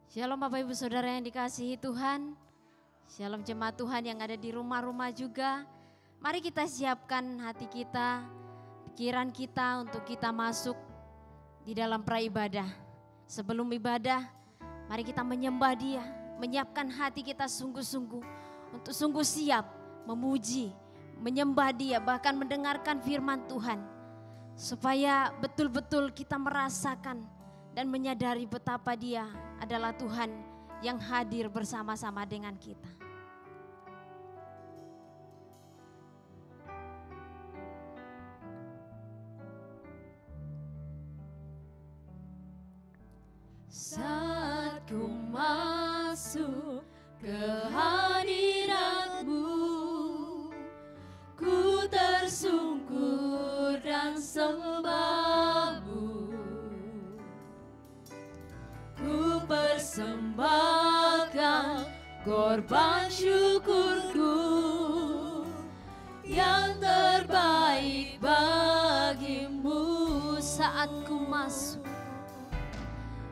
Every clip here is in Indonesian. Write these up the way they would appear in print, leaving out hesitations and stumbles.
Shalom Bapak Ibu Saudara yang dikasihi Tuhan. Shalom jemaat Tuhan yang ada di rumah-rumah juga. Mari kita siapkan hati kita, pikiran kita untuk kita masuk di dalam praibadah. Sebelum ibadah, mari kita menyembah Dia, menyiapkan hati kita sungguh-sungguh untuk sungguh siap memuji, menyembah Dia, bahkan mendengarkan firman Tuhan. Supaya betul-betul kita merasakan dan menyadari betapa Dia adalah Tuhan yang hadir bersama-sama dengan kita. Saat ku masuk ke hadirat-Mu, ku tersungkur dan sembah-Mu. Ku persembahkan korban syukurku yang terbaik bagimu. Saat ku masuk,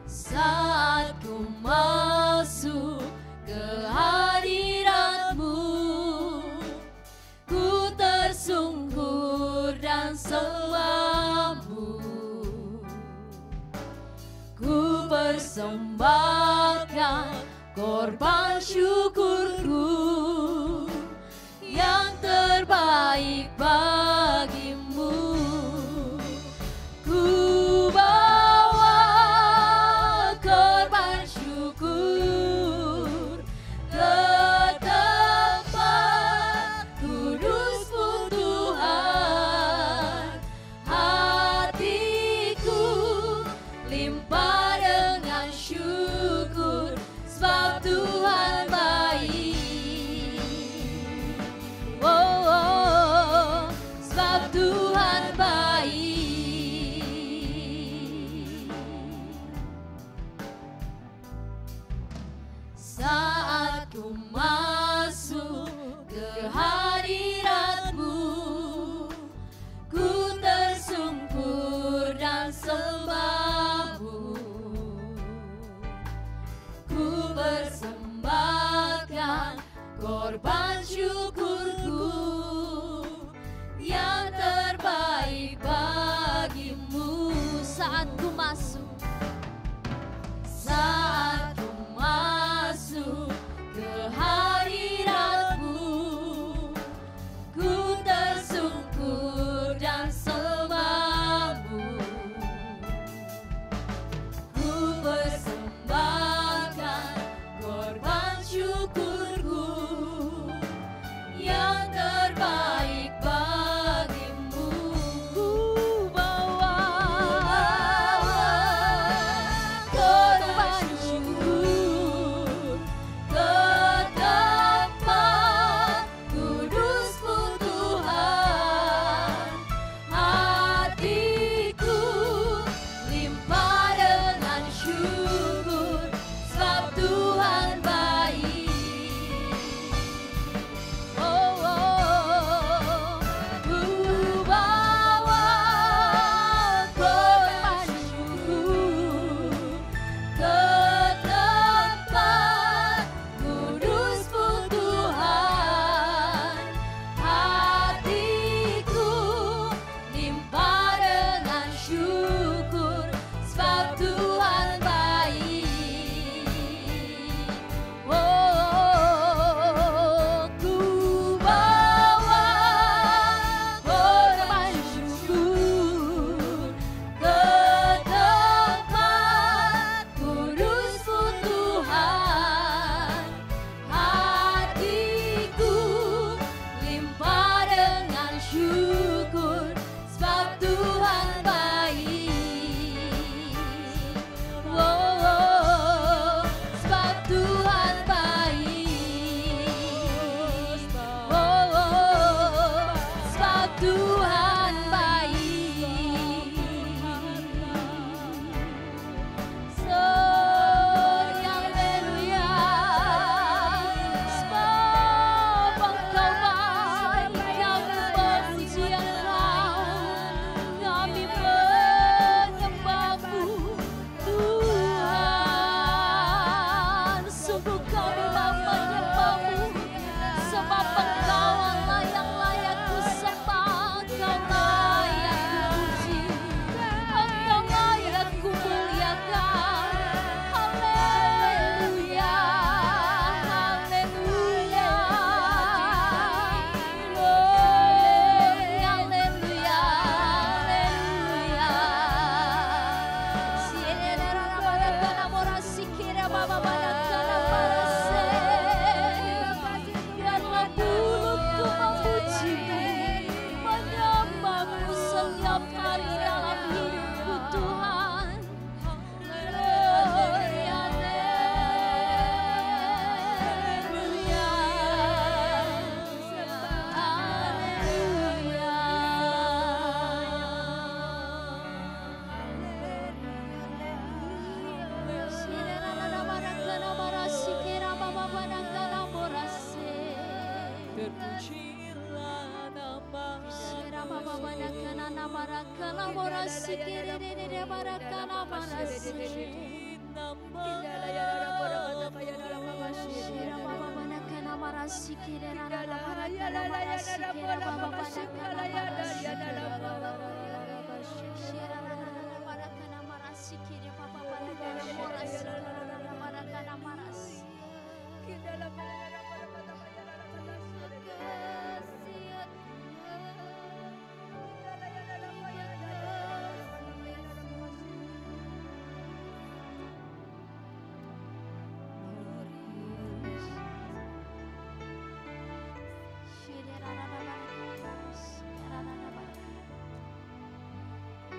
saat ku masuk ke hadirat-Mu, ku tersungkur dan sembah-Mu. Ku persembahkan korban syukurku yang terbaik bagimu. Ku bawa korban syukur ke tempat kudus-Mu Tuhan. Hatiku limpah dengan syukur sebab Tuhan baik. Oh, oh.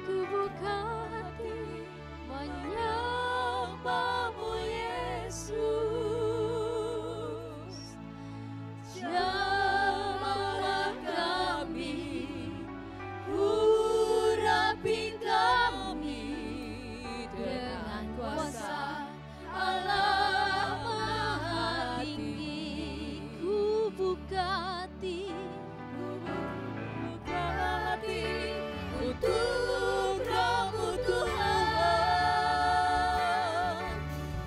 Ku buka hati menyembahmu Yesus, jamahlah kami, urapi kami dengan kuasa Allah Maha Tinggi. Ku buka hati untuk Roh-Mu Tuhan.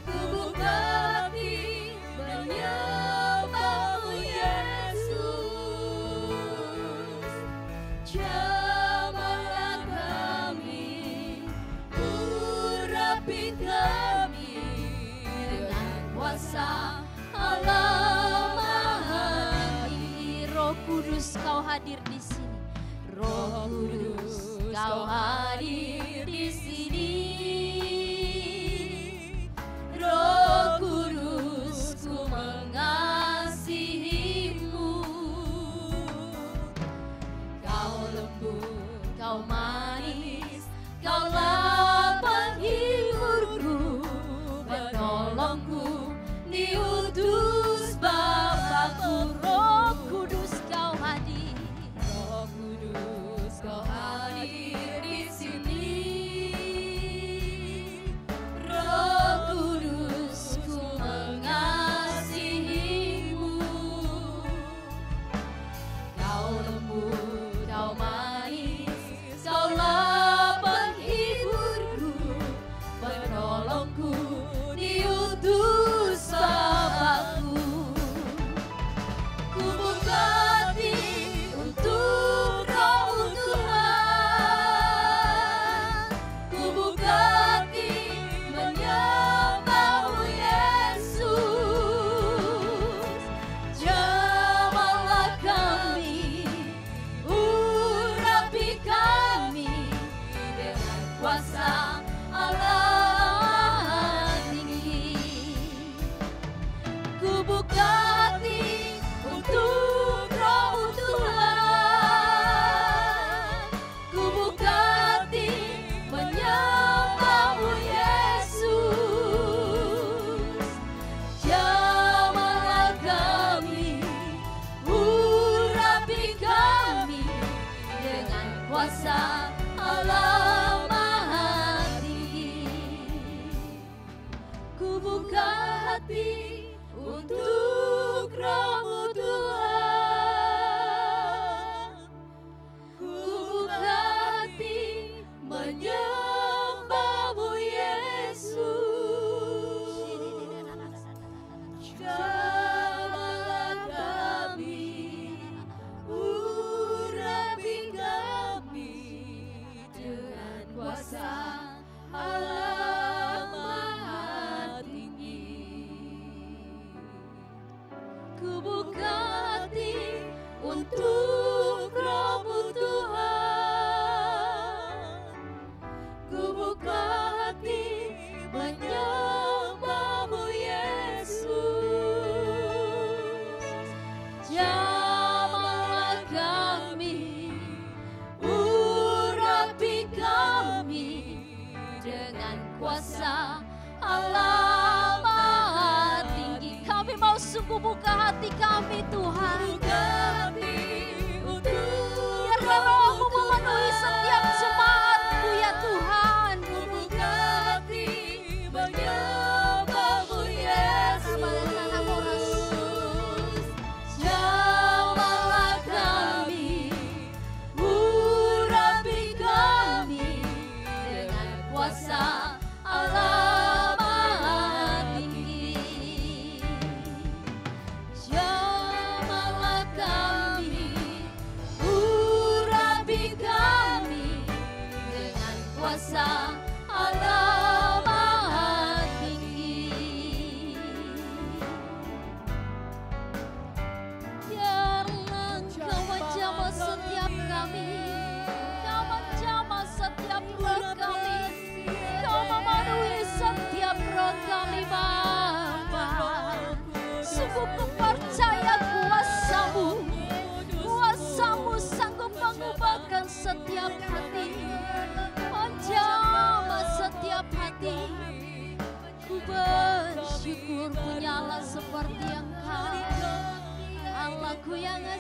Ku buka hati menyembahmu Yesus, jamahlah kami, urapi kami dengan kuasa Allah Maha Tinggi. Roh Kudus, Kau hadir di sini. Roh Kudus, Kau hadir di sini. Roh Kudus, ku mengasihimu. Kau lembut, kau manis, kaulah penghiburku, penolongku, diutus Bapakku. Roh Kudus, Kau hadir. Roh Kudus, kau hadir di sini.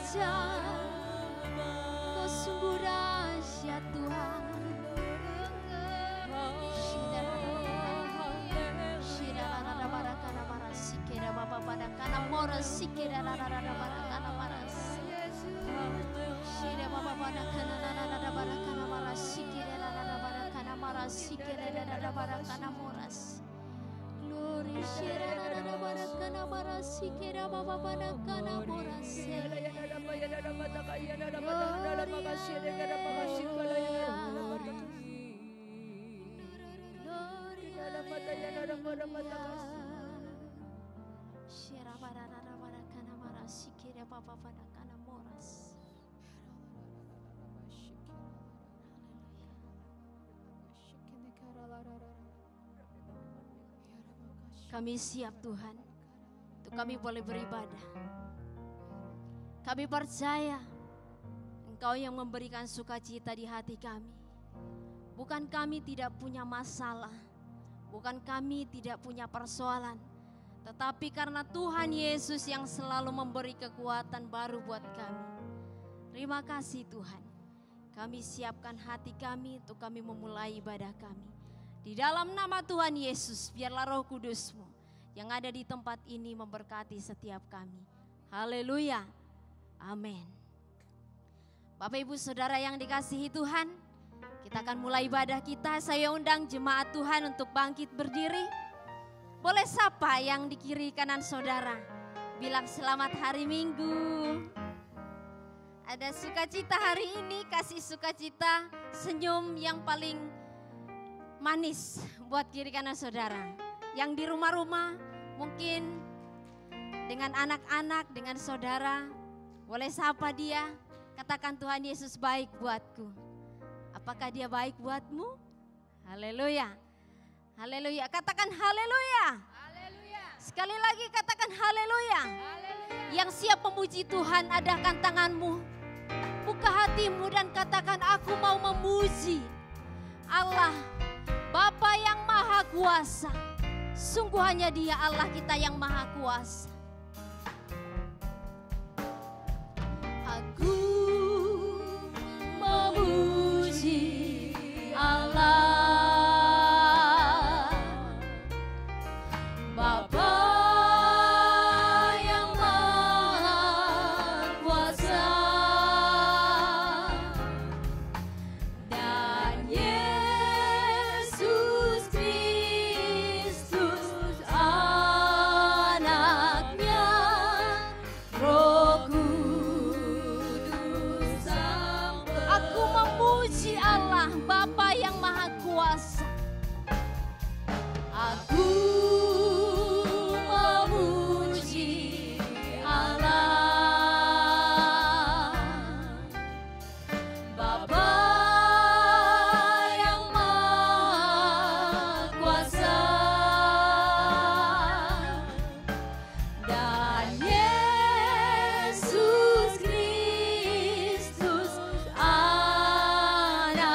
dahsyat, Kau sungguh dahsyat Tuhan. Kami siap Tuhan, untuk kami boleh beribadah. Kami percaya Engkau yang memberikan sukacita di hati kami. Bukan kami tidak punya masalah, bukan kami tidak punya persoalan, tetapi karena Tuhan Yesus yang selalu memberi kekuatan baru buat kami. Terima kasih Tuhan. Kami siapkan hati kami untuk kami memulai ibadah kami. Di dalam nama Tuhan Yesus, biarlah Roh Kudus-Mu yang ada di tempat ini memberkati setiap kami. Haleluya. Amin. Bapak Ibu Saudara yang dikasihi Tuhan, kita akan mulai ibadah kita. Saya undang jemaat Tuhan untuk bangkit berdiri. Boleh sapa yang di kiri kanan saudara, bilang selamat hari Minggu. Ada sukacita hari ini, kasih sukacita, senyum yang paling manis buat kiri kanan saudara. Yang di rumah-rumah mungkin dengan anak-anak, dengan saudara, boleh sapa dia, katakan Tuhan Yesus baik buatku. Apakah dia baik buatmu? Haleluya. Haleluya. Katakan haleluya. Haleluya. Sekali lagi katakan haleluya. Haleluya. Yang siap memuji Tuhan, adakan tanganmu. Buka hatimu dan katakan aku mau memuji Allah Bapa yang Maha Kuasa. Sungguh hanya Dia Allah kita yang Maha Kuasa. Aku memuji Allah Bapa yang Maha Kuasa dan Yesus Kristus anaknya, Roh Kudus sampai. Aku memuji Allah Bapa yang Maha Kuasa. Aku memuji Allah Bapa yang Maha Kuasa dan Yesus Kristus anaknya,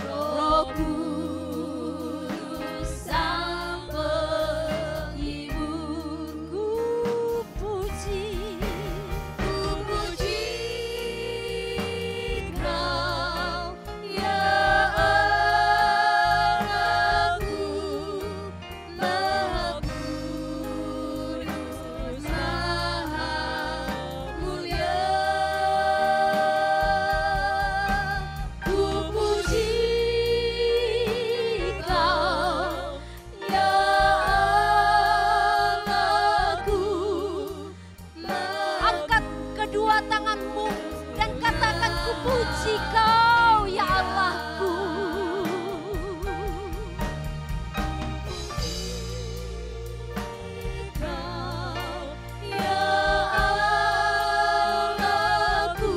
Roh Kudus sampai hiburku. Puji, Ku puji Kau ya Allahku, Maha Kudus, Maha Mulia. Ku puji Kau ya Allahku, angkat kedua tanganmu dan katakan ku puji Kau ya Allahku. Kau ya Allahku,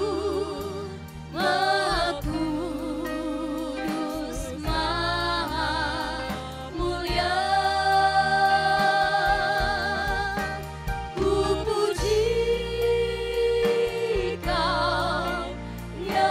Maha Kudus, Maha Mulia. Ku puji Kau ya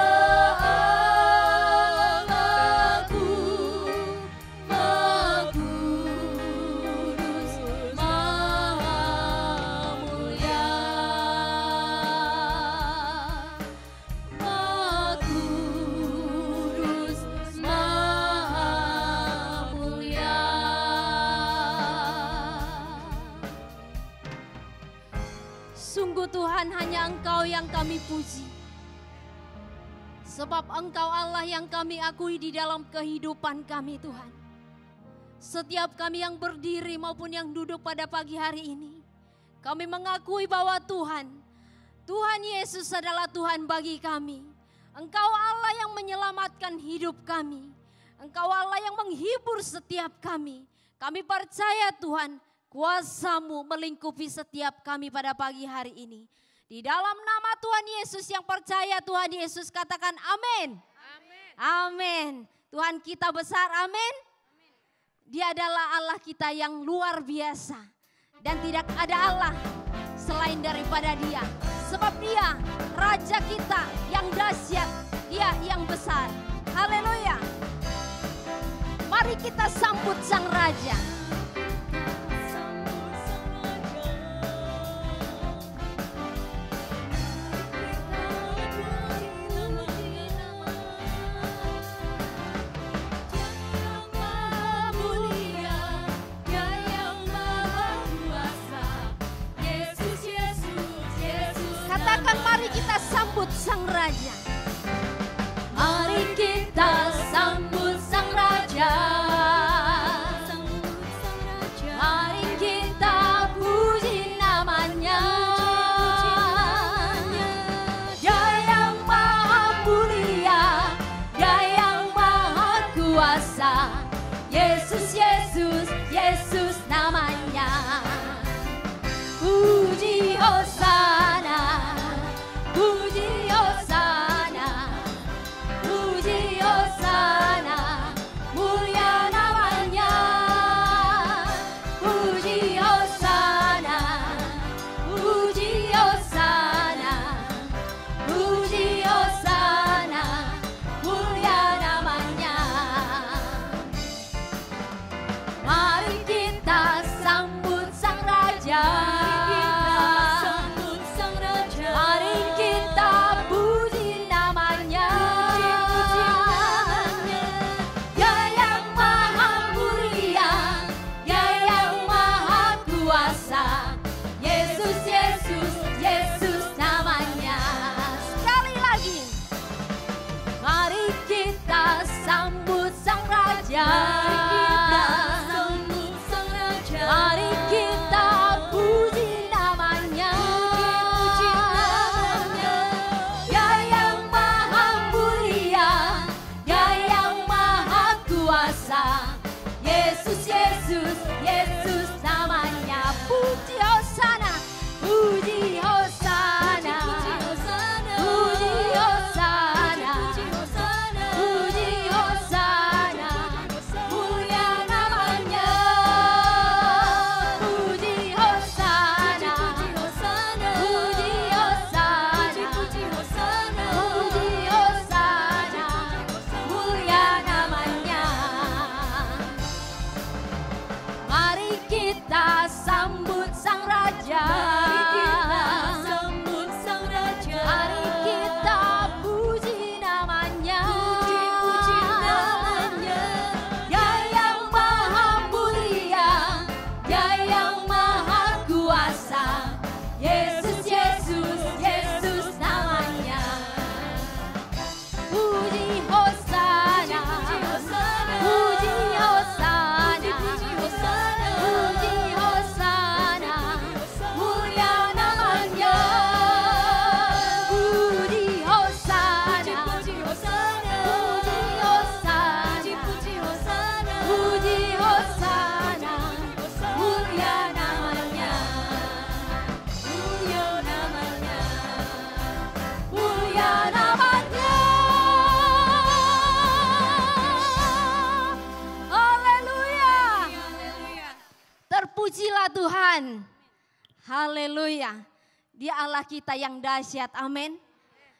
yang kami puji. Sebab Engkau Allah yang kami akui di dalam kehidupan kami Tuhan. Setiap kami yang berdiri maupun yang duduk pada pagi hari ini, kami mengakui bahwa Tuhan Yesus adalah Tuhan bagi kami. Engkau Allah yang menyelamatkan hidup kami. Engkau Allah yang menghibur setiap kami. Kami percaya Tuhan, kuasa-Mu melingkupi setiap kami pada pagi hari ini. Di dalam nama Tuhan Yesus yang percaya Tuhan Yesus katakan amin. Amin. Tuhan kita besar, amin. Dia adalah Allah kita yang luar biasa. Dan tidak ada Allah selain daripada Dia. Sebab Dia Raja kita yang dahsyat, Dia yang besar. Haleluya. Mari kita sambut Sang Raja. Katakan mari kita sambut Sang Raja. Mari kita sambut Sang Raja. Mari kita puji namanya. Dia yang maha mulia, Dia yang maha kuasa. Yesus, Yesus, Yesus namanya. Puji Hosana, puji Hosana, puji Hosana, mulia namanya. Puji Hosana, puji Hosana, puji Hosana, mulia namanya. Mari kita sambut Sang Raja. Mari kita puji namanya. Dia yang maha mulia, Dia yang maha kuasa. Yesus, Yesus, Yesus namanya. Sekali lagi. Mari kita sambut Sang Raja. Mari kita puji namanya. Dia yang maha mulia, Dia yang maha kuasa. Yesus, Yesus, Yesus namanya. Puji Hosana. Puji Hosana, puji Hosana, puji Hosana, mulia namanya. Puji Hosana, puji Hosana, puji Hosana, mulia namanya. Mari kita sambut Sang Raja. Mari kita puji namanya. Dia yang maha mulia, Dia yang maha kuasa. Yesus, Yesus, Yesus namanya. Puji Hosana, puji Hosana, puji Hosana, mulia namanya. Puji Hosana, puji Hosana, puji Hosana, mulia namanya. Mulia namanya, mulia namanya. Haleluya. Terpujilah Tuhan. Haleluya. Dia Allah kita yang dahsyat. Amin.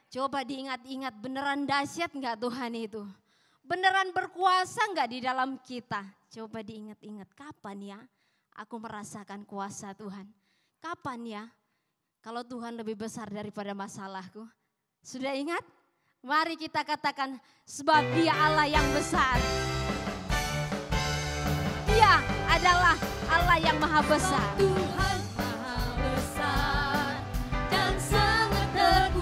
Coba diingat-ingat, beneran dahsyat enggak Tuhan itu? Beneran berkuasa enggak di dalam kita? Coba diingat-ingat, kapan ya aku merasakan kuasa Tuhan? Kapan ya kalau Tuhan lebih besar daripada masalahku? Sudah ingat? Mari kita katakan, sebab Dia Allah yang besar. Dia adalah Allah yang maha besar. Tuhan maha besar dan sangat terpuji.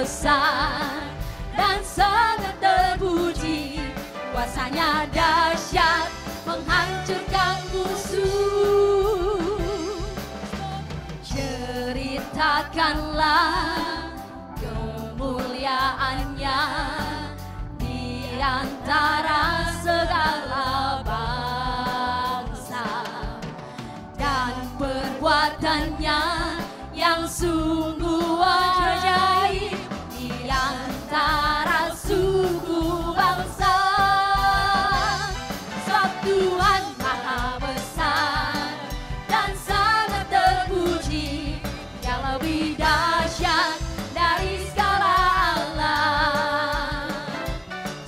besar dan sangat terpuji. Kuasanya dahsyat menghancurkan musuh. Ceritakanlah kemuliaannya di antara segala bangsa, dan perbuatannya yang sungguh ajaib di antara suku bangsa. Sebab Tuhan maha besar dan sangat terpuji, yang lebih dahsyat dari segala Allah.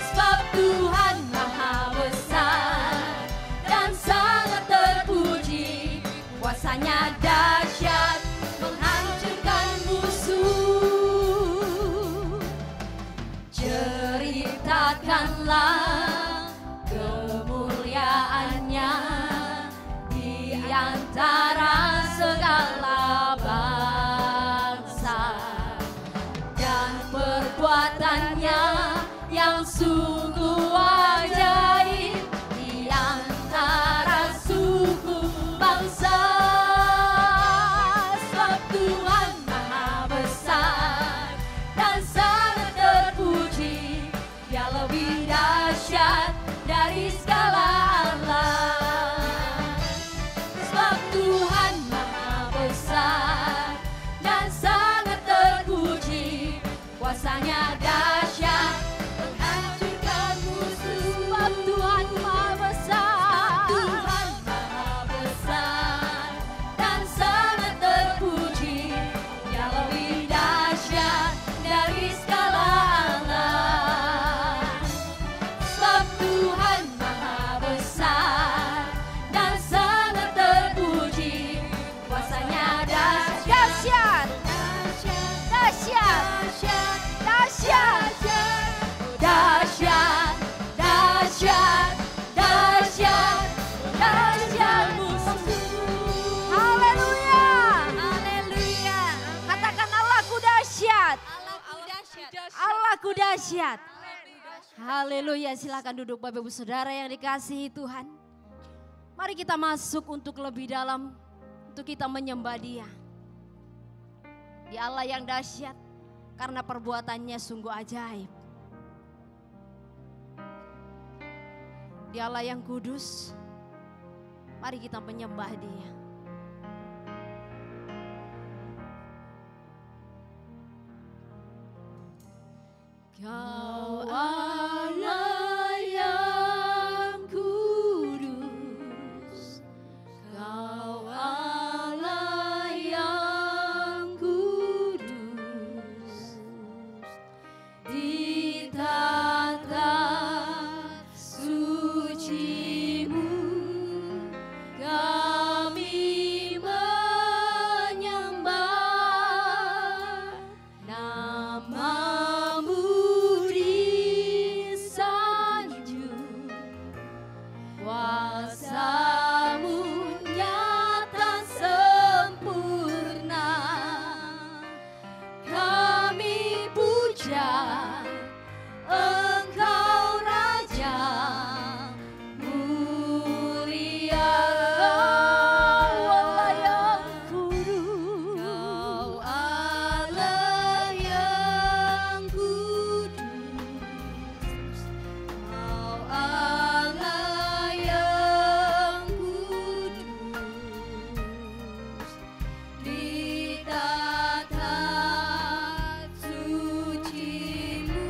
Sebab Tuhan maha besar dan sangat terpuji, kuasanya dahsyat menghancurkan musuh. Ceritakanlah kemuliaannya di antara segala bangsa, dan perbuatannya yang sungguh ajaib di antara suku bangsa. Sebab Tuhan maha besar dan sangat terpuji, Dia lebih dahsyat dari segala Allah. Sebab Tuhan maha besar dan sangat terpuji, kuasanya dahsyat menghancurkan musuh. Sebab Tuhan maha besar, Tuhan maha besar dan sangat terpuji, Dia lebih dahsyat dari segala Allah. Sebab Tuhan maha besar dan sangat terpuji, kuasanya dahsyat, dahsyat, dahsyat, dahsyat, dahsyat, dahsyat, dahsyat musuh. Haleluya. Haleluya. Katakan Allahku dahsyat. Allahku dahsyat. Haleluya. Silakan duduk Bapak Ibu Saudara yang dikasihi Tuhan. Mari kita masuk untuk lebih dalam, untuk kita menyembah Dia. Dia Allah yang dahsyat karena perbuatannya sungguh ajaib. Dia Allah yang kudus. Mari kita menyembah Dia. Kau Allah yang kudus, Kau Allah yang kudus, di tata suci-Mu kami menyembah. Nama-Mu disanjung, kuasa-Mu nyata sempurna. Kami puja Engkau Raja mulia. Kau Allah yang kudus, Kau Allah yang kudus, Kau Allah yang kudus, di tata suci-Mu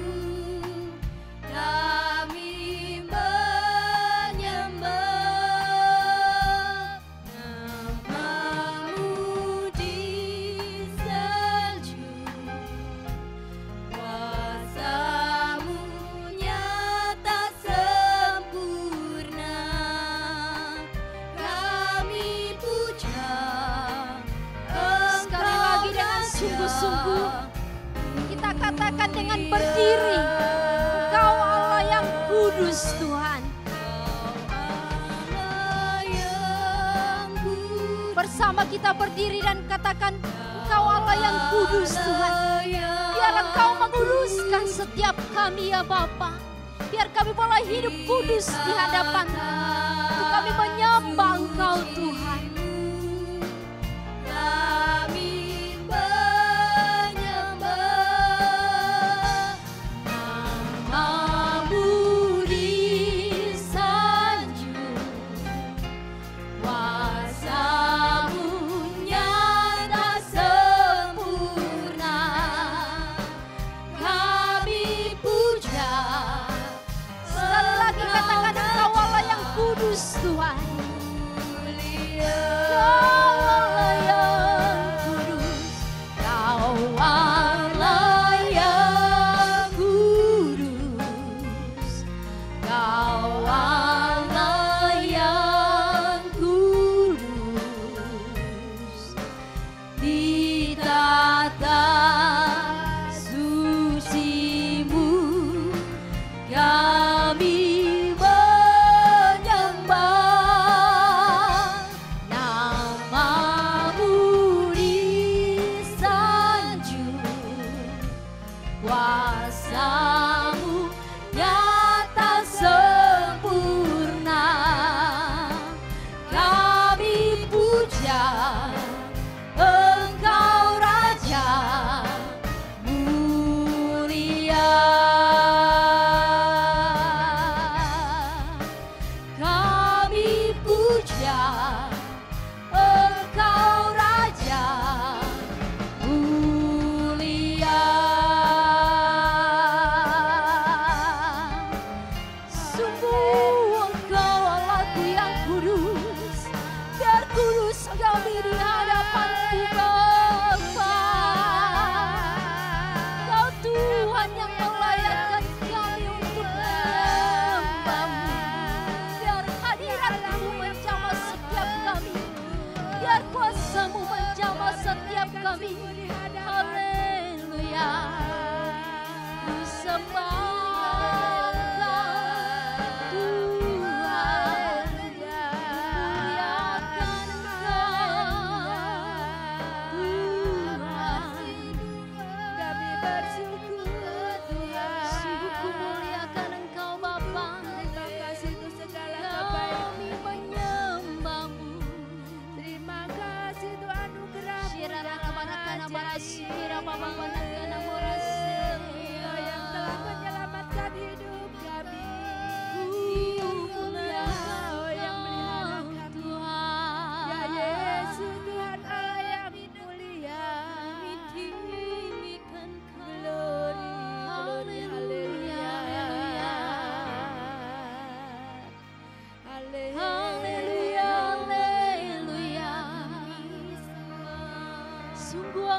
kami menyembah. Nama-Mu disanjung, kuasa-Mu nyata sempurna. Kami puja Sekali lagi dengan sungguh-sungguh kita katakan dengan berdiri, Engkau Allah yang kudus Tuhan. Allah yang kudus. Bersama-sama kita berdiri dan katakan, Engkau Allah yang kudus Tuhan. Biar Engkau menguruskan setiap kami ya Bapa. Biar kami boleh hidup kudus di hadapan untuk kami menyembah Engkau Tuhan. Kami menyembah Nama-Mu disanjung, kuasa-Mu nyata sempurna. Kami puja. Sekali lagi katakan, Engkau Allah yang kudus Tuhan.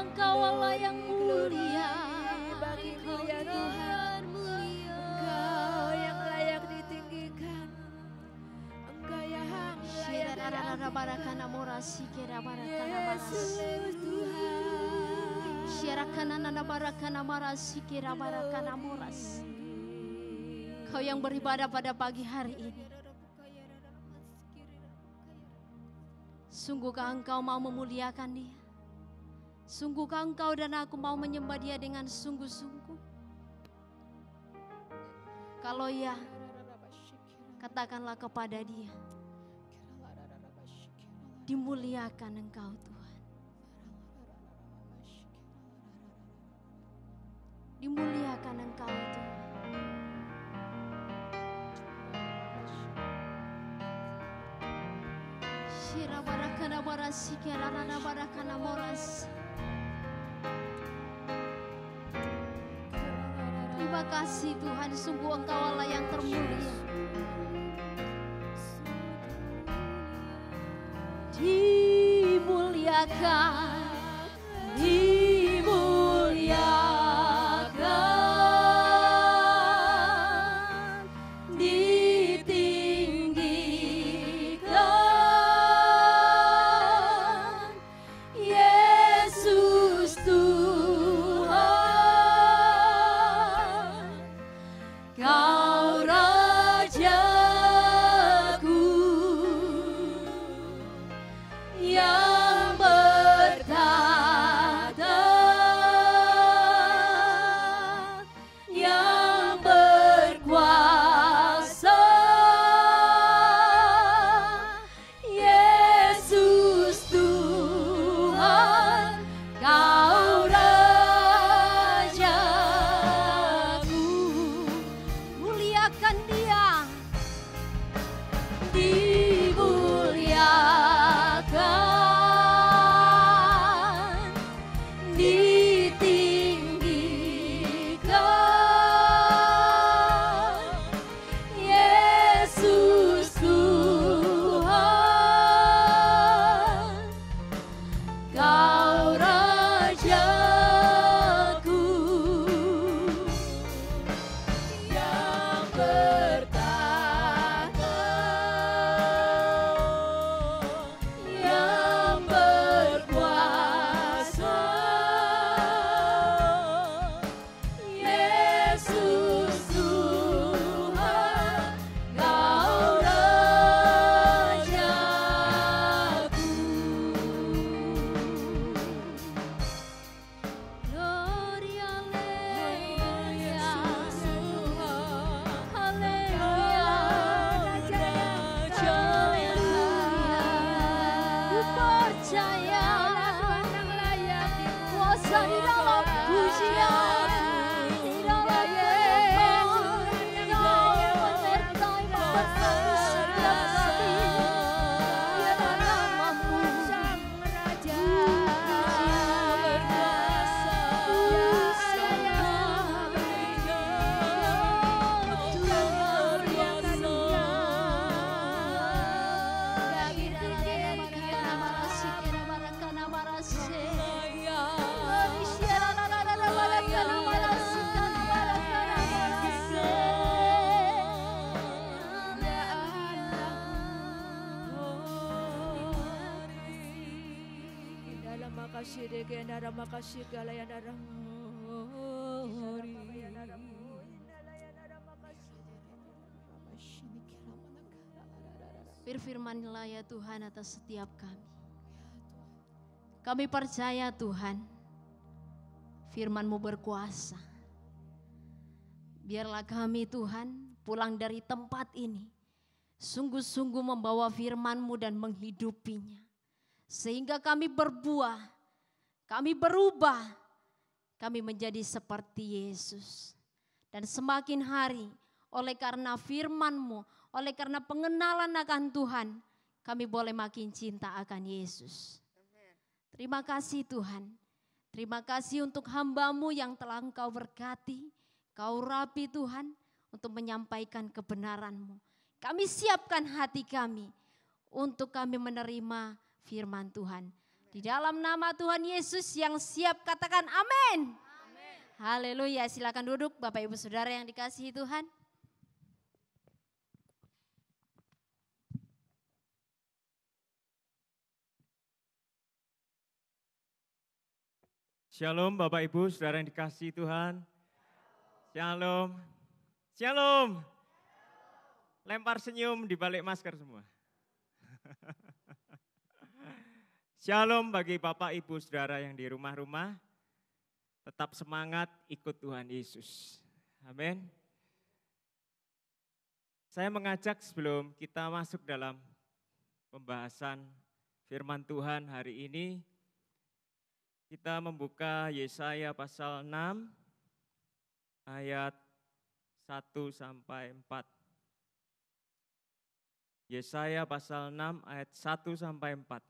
Engkau Allah yang mulia, bagi mulia Tuhan, Engkau yang layak ditinggikan, Engkau yang layak Kau yang beribadah pada pagi hari ini. Sungguhkah Engkau mau memuliakan Dia? Sungguhkah Engkau dan aku mau menyembah Dia dengan sungguh-sungguh? Kalau ya, katakanlah kepada Dia, dimuliakan Engkau Tuhan. Dimuliakan Engkau Tuhan. Shira barakana barasi kerana barakana moras. Terima kasih Tuhan, sungguh Engkau Allah yang termulia. Dimuliakan, dimuliakan, ditinggikan, Yesus Tuhan, Kau Rajaku yang makasih degenara makasih galayanara. Berfirmanlah ya Tuhan atas setiap kami. Kami percaya Tuhan, firman-Mu berkuasa. Biarlah kami Tuhan pulang dari tempat ini, sungguh-sungguh membawa firman-Mu dan menghidupinya. Sehingga kami berbuah, kami berubah, kami menjadi seperti Yesus. Dan semakin hari, oleh karena firman-Mu, oleh karena pengenalan akan Tuhan, kami boleh makin cinta akan Yesus. Terima kasih Tuhan. Terima kasih untuk hamba-Mu yang telah Engkau berkati. Kau rapi Tuhan untuk menyampaikan kebenaran-Mu. Kami siapkan hati kami untuk kami menerima firman Tuhan. Di dalam nama Tuhan Yesus yang siap katakan amin. Haleluya, silakan duduk Bapak Ibu Saudara yang dikasihi Tuhan. Shalom Bapak Ibu, Saudara yang dikasihi Tuhan. Shalom. Shalom. Lempar senyum di balik masker semua. Shalom bagi Bapak Ibu Saudara yang di rumah-rumah. Tetap semangat ikut Tuhan Yesus. Amin. Saya mengajak sebelum kita masuk dalam pembahasan firman Tuhan hari ini, kita membuka Yesaya pasal 6 ayat 1 sampai 4. Yesaya pasal 6 ayat 1 sampai 4.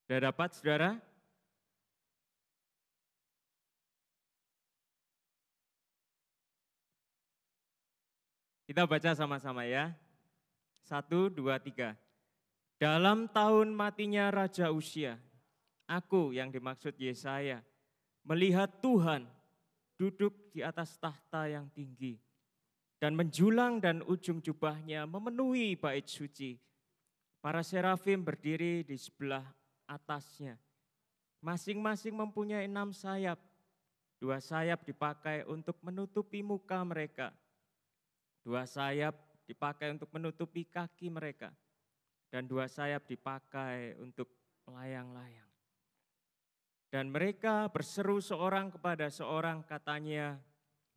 Sudah dapat saudara? Kita baca sama-sama ya. 1, 2, 3. Dalam tahun matinya Raja Uzia, aku yang dimaksud Yesaya, melihat Tuhan duduk di atas tahta yang tinggi, dan menjulang dan ujung jubahnya memenuhi bait suci. Para serafim berdiri di sebelah atasnya. Masing-masing mempunyai 6 sayap. 2 sayap dipakai untuk menutupi muka mereka. 2 sayap dipakai untuk menutupi kaki mereka. Dan 2 sayap dipakai untuk layang-layang. Dan mereka berseru seorang kepada seorang, katanya,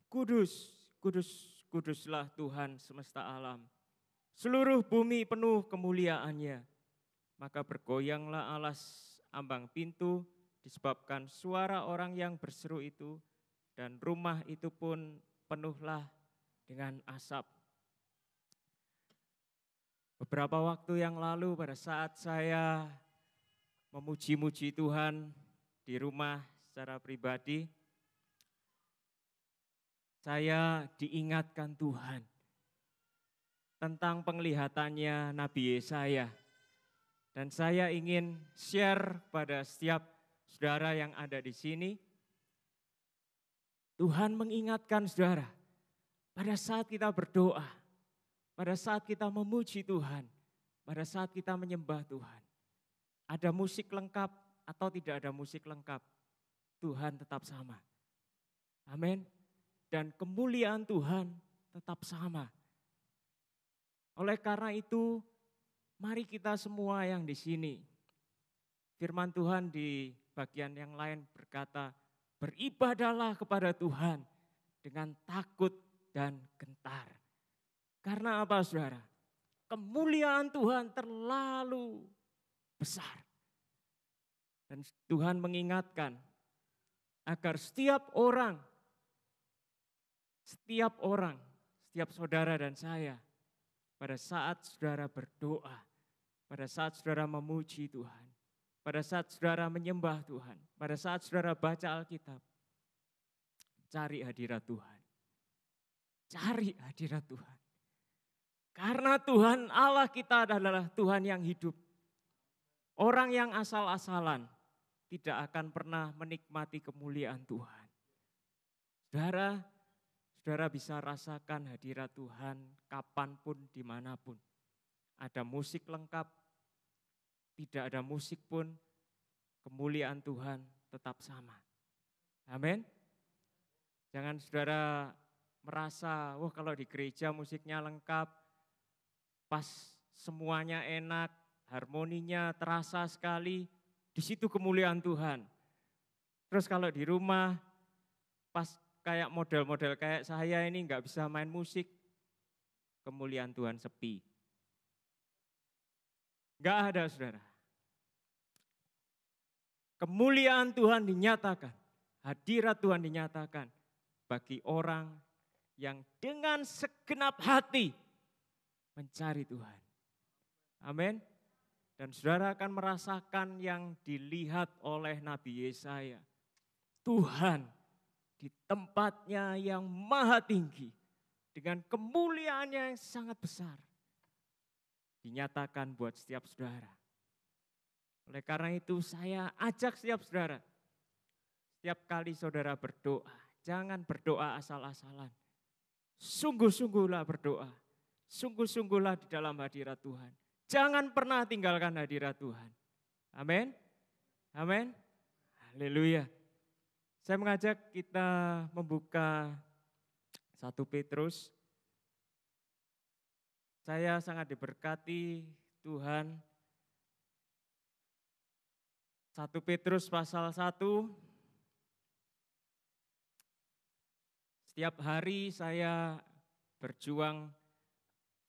Kudus, kudus, kuduslah Tuhan semesta alam. Seluruh bumi penuh kemuliaannya. Maka bergoyanglah alas ambang pintu disebabkan suara orang yang berseru itu, dan rumah itu pun penuhlah dengan asap. Beberapa waktu yang lalu pada saat saya memuji-muji Tuhan di rumah secara pribadi, saya diingatkan Tuhan tentang penglihatannya Nabi Yesaya. Dan saya ingin share pada setiap saudara yang ada di sini. Tuhan mengingatkan saudara, pada saat kita berdoa, pada saat kita memuji Tuhan, pada saat kita menyembah Tuhan, ada musik lengkap atau tidak ada musik lengkap, Tuhan tetap sama. Amin. Dan kemuliaan Tuhan tetap sama. Oleh karena itu, mari kita semua yang di sini, firman Tuhan di bagian yang lain berkata, beribadahlah kepada Tuhan dengan takut dan gentar. Karena apa saudara? Kemuliaan Tuhan terlalu besar. Dan Tuhan mengingatkan agar setiap orang, setiap saudara dan saya, pada saat saudara berdoa, pada saat saudara memuji Tuhan, pada saat saudara menyembah Tuhan, pada saat saudara baca Alkitab, cari hadirat Tuhan. Cari hadirat Tuhan. Karena Tuhan Allah kita adalah Tuhan yang hidup. Orang yang asal-asalan tidak akan pernah menikmati kemuliaan Tuhan. Saudara saudara bisa rasakan hadirat Tuhan kapanpun, dimanapun. Ada musik lengkap, tidak ada musik pun, kemuliaan Tuhan tetap sama. Amin. Jangan saudara merasa, wah kalau di gereja musiknya lengkap, pas semuanya enak, harmoninya terasa sekali, di situ kemuliaan Tuhan. Terus kalau di rumah, pas kayak model-model kayak saya ini nggak bisa main musik, kemuliaan Tuhan sepi. Nggak ada saudara. Kemuliaan Tuhan dinyatakan, hadirat Tuhan dinyatakan bagi orang yang dengan segenap hati mencari Tuhan. Amin. Dan saudara akan merasakan yang dilihat oleh Nabi Yesaya. Tuhan di tempatnya yang maha tinggi dengan kemuliaannya yang sangat besar dinyatakan buat setiap saudara. Oleh karena itu saya ajak setiap saudara, setiap kali saudara berdoa, jangan berdoa asal-asalan. Sungguh-sungguhlah berdoa, sungguh-sungguhlah di dalam hadirat Tuhan. Jangan pernah tinggalkan hadirat Tuhan. Amin. Amin. Haleluya. Saya mengajak kita membuka 1 Petrus. Saya sangat diberkati Tuhan. 1 Petrus pasal 1. Setiap hari saya berjuang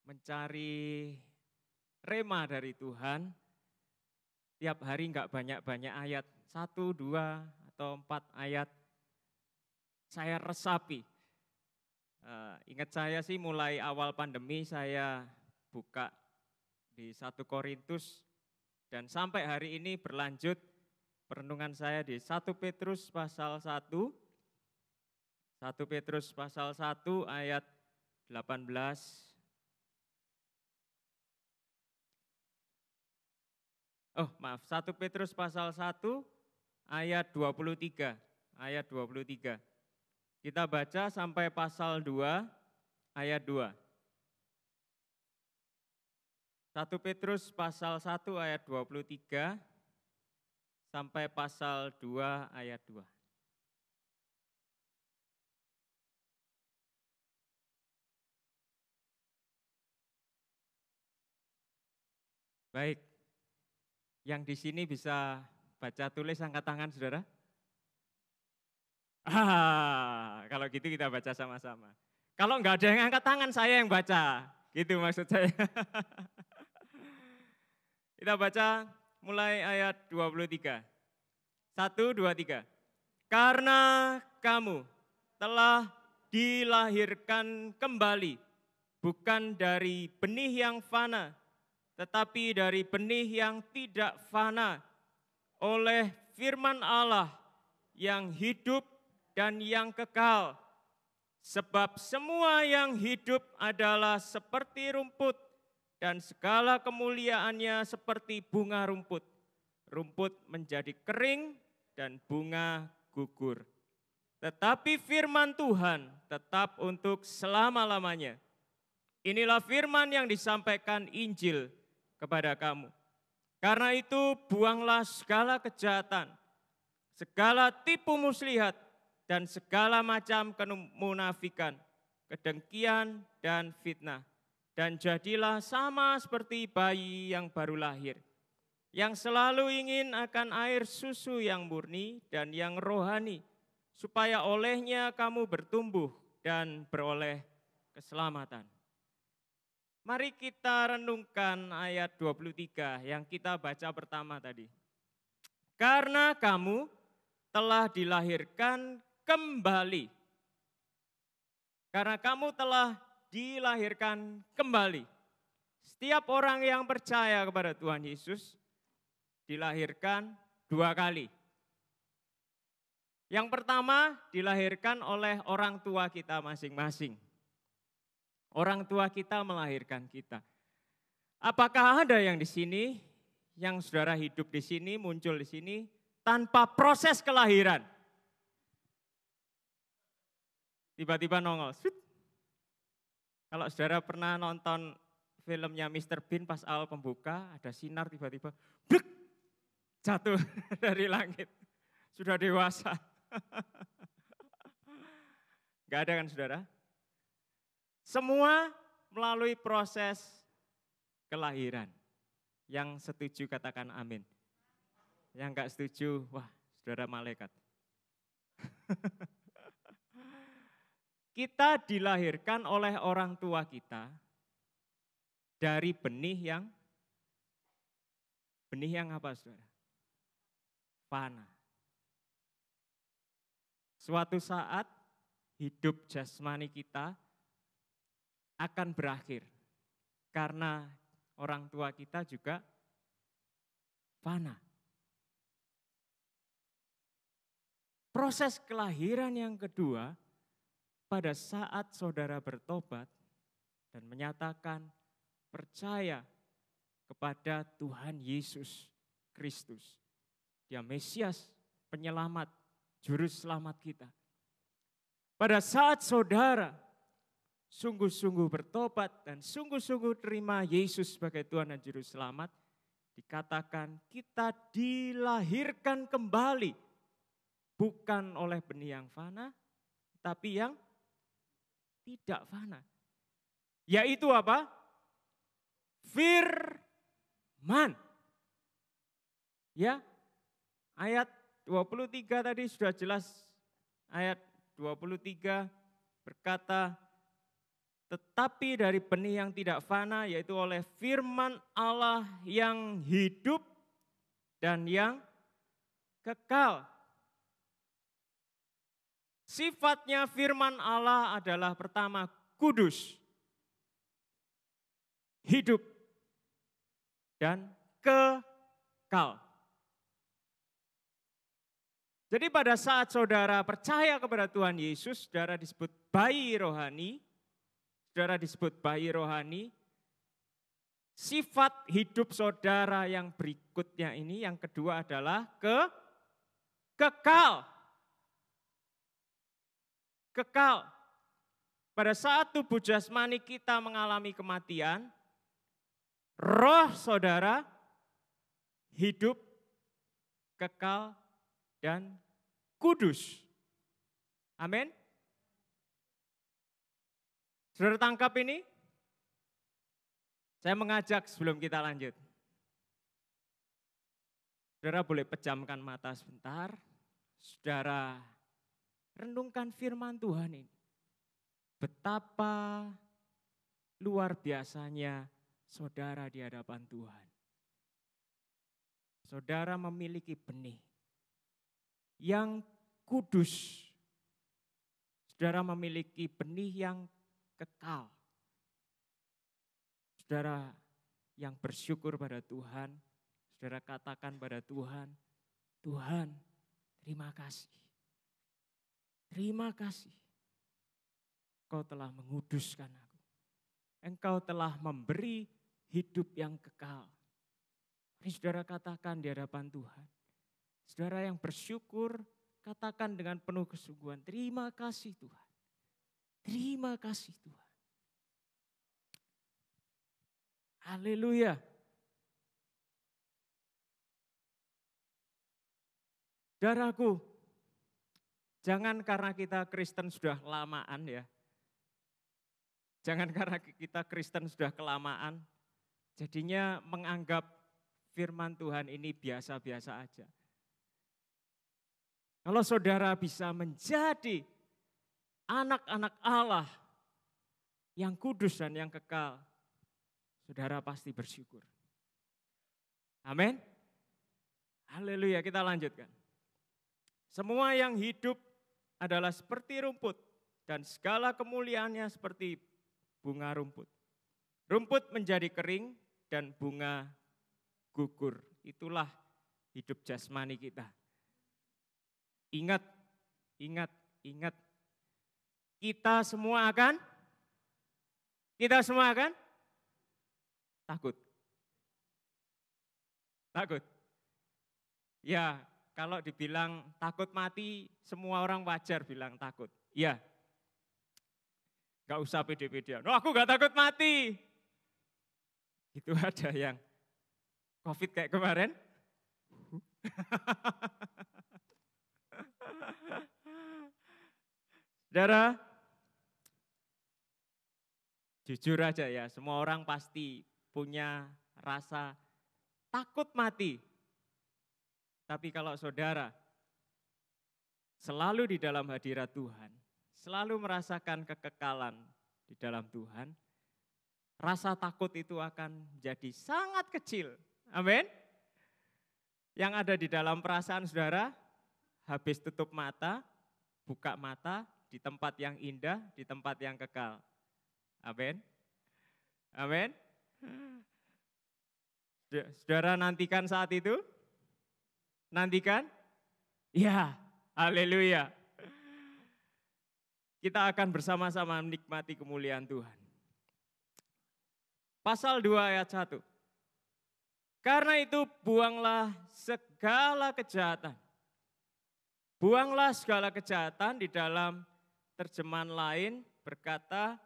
mencari rema dari Tuhan. Tiap hari enggak banyak-banyak ayat, 1, 2, atau 4 ayat saya resapi. Ingat saya sih mulai awal pandemi saya buka di 1 Korintus dan sampai hari ini berlanjut perenungan saya di 1 Petrus pasal 1. 1 Petrus pasal 1 ayat 18. Oh maaf, 1 Petrus pasal 1 ayat 23. Ayat 23. Kita baca sampai pasal 2 ayat 2. 1 Petrus pasal 1 ayat 23 sampai pasal 2 ayat 2. Baik, yang di sini bisa baca tulis angkat tangan saudara. Kalau gitu kita baca sama-sama. Kalau enggak ada yang angkat tangan saya yang baca, gitu maksud saya. Kita baca mulai ayat 23. 1, 2, 3. Karena kamu telah dilahirkan kembali, bukan dari benih yang fana, tetapi dari benih yang tidak fana, oleh firman Allah yang hidup dan yang kekal. Sebab semua yang hidup adalah seperti rumput, dan segala kemuliaannya seperti bunga rumput. Rumput menjadi kering dan bunga gugur. Tetapi firman Tuhan tetap untuk selama-lamanya. Inilah firman yang disampaikan Injil kepada kamu. Karena itu buanglah segala kejahatan, segala tipu muslihat, dan segala macam kemunafikan, kedengkian dan fitnah. Dan jadilah sama seperti bayi yang baru lahir, yang selalu ingin akan air susu yang murni dan yang rohani, supaya olehnya kamu bertumbuh dan beroleh keselamatan. Mari kita renungkan ayat 23 yang kita baca pertama tadi. Karena kamu telah dilahirkan kembali. Karena kamu telah dilahirkan kembali. Setiap orang yang percaya kepada Tuhan Yesus dilahirkan 2 kali. Yang pertama dilahirkan oleh orang tua kita masing-masing. Orang tua kita melahirkan kita. Apakah ada yang di sini, yang saudara hidup di sini, muncul di sini, tanpa proses kelahiran? tiba-tiba nongol. Sut. Kalau saudara pernah nonton filmnya Mr. Bean pas awal pembuka, ada sinar tiba-tiba, blek, jatuh dari langit. Sudah dewasa. Gak ada kan saudara? Semua melalui proses kelahiran. Yang setuju katakan amin. Yang gak setuju, wah saudara malaikat. Kita dilahirkan oleh orang tua kita dari benih yang apa saudara? Fana. Suatu saat hidup jasmani kita akan berakhir karena orang tua kita juga fana. Proses kelahiran yang kedua, pada saat saudara bertobat dan menyatakan percaya kepada Tuhan Yesus Kristus. Dia Mesias, penyelamat, juru selamat kita. Pada saat saudara sungguh-sungguh bertobat dan sungguh-sungguh terima Yesus sebagai Tuhan dan juru selamat, dikatakan kita dilahirkan kembali. Bukan oleh benih yang fana, tapi yang tidak fana. Yaitu apa? Firman. Ya, ayat 23 tadi sudah jelas. Ayat 23 berkata, tetapi dari benih yang tidak fana, yaitu oleh firman Allah yang hidup dan yang kekal. Sifatnya firman Allah adalah pertama kudus, hidup, dan kekal. Jadi pada saat saudara percaya kepada Tuhan Yesus, saudara disebut bayi rohani, sifat hidup saudara yang berikutnya ini, yang kedua adalah kekal. Kekal. Pada saat tubuh jasmani kita mengalami kematian, roh saudara hidup, kekal, dan kudus. Amin. Saudara tangkap ini? Saya mengajak sebelum kita lanjut. Saudara boleh pejamkan mata sebentar. Saudara renungkan firman Tuhan ini. Betapa luar biasanya saudara di hadapan Tuhan. Saudara memiliki benih yang kudus. Saudara memiliki benih yang kekal. Saudara yang bersyukur pada Tuhan, saudara katakan pada Tuhan, Tuhan terima kasih. Terima kasih, Engkau telah menguduskan aku. Engkau telah memberi hidup yang kekal. Ini saudara katakan di hadapan Tuhan. Saudara yang bersyukur, katakan dengan penuh kesungguhan, terima kasih Tuhan. Terima kasih Tuhan. Haleluya. Saudaraku, jangan karena kita Kristen sudah kelamaan ya. Jangan karena kita Kristen sudah kelamaan, jadinya menganggap firman Tuhan ini biasa-biasa aja. Kalau saudara bisa menjadi anak-anak Allah yang kudus dan yang kekal, saudara pasti bersyukur. Amin. Haleluya, kita lanjutkan. Semua yang hidup adalah seperti rumput dan segala kemuliaannya seperti bunga rumput. Rumput menjadi kering dan bunga gugur. Itulah hidup jasmani kita. Ingat, ingat, ingat. Kita semua akan takut. Takut. Ya, kalau dibilang takut mati, semua orang wajar bilang takut. Ya, Gak usah pede-pedean. Oh, aku gak takut mati. Itu ada yang COVID kayak kemarin. Saudara, jujur aja ya, semua orang pasti punya rasa takut mati. Tapi kalau saudara selalu di dalam hadirat Tuhan, selalu merasakan kekekalan di dalam Tuhan, rasa takut itu akan jadi sangat kecil. Amin. Yang ada di dalam perasaan saudara, habis tutup mata, buka mata di tempat yang indah, di tempat yang kekal. Amin. Amin. Saudara nantikan saat itu? Nantikan? Ya, haleluya. Kita akan bersama-sama menikmati kemuliaan Tuhan. Pasal 2 ayat 1. Karena itu buanglah segala kejahatan. Buanglah segala kejahatan, di dalam terjemahan lain berkata,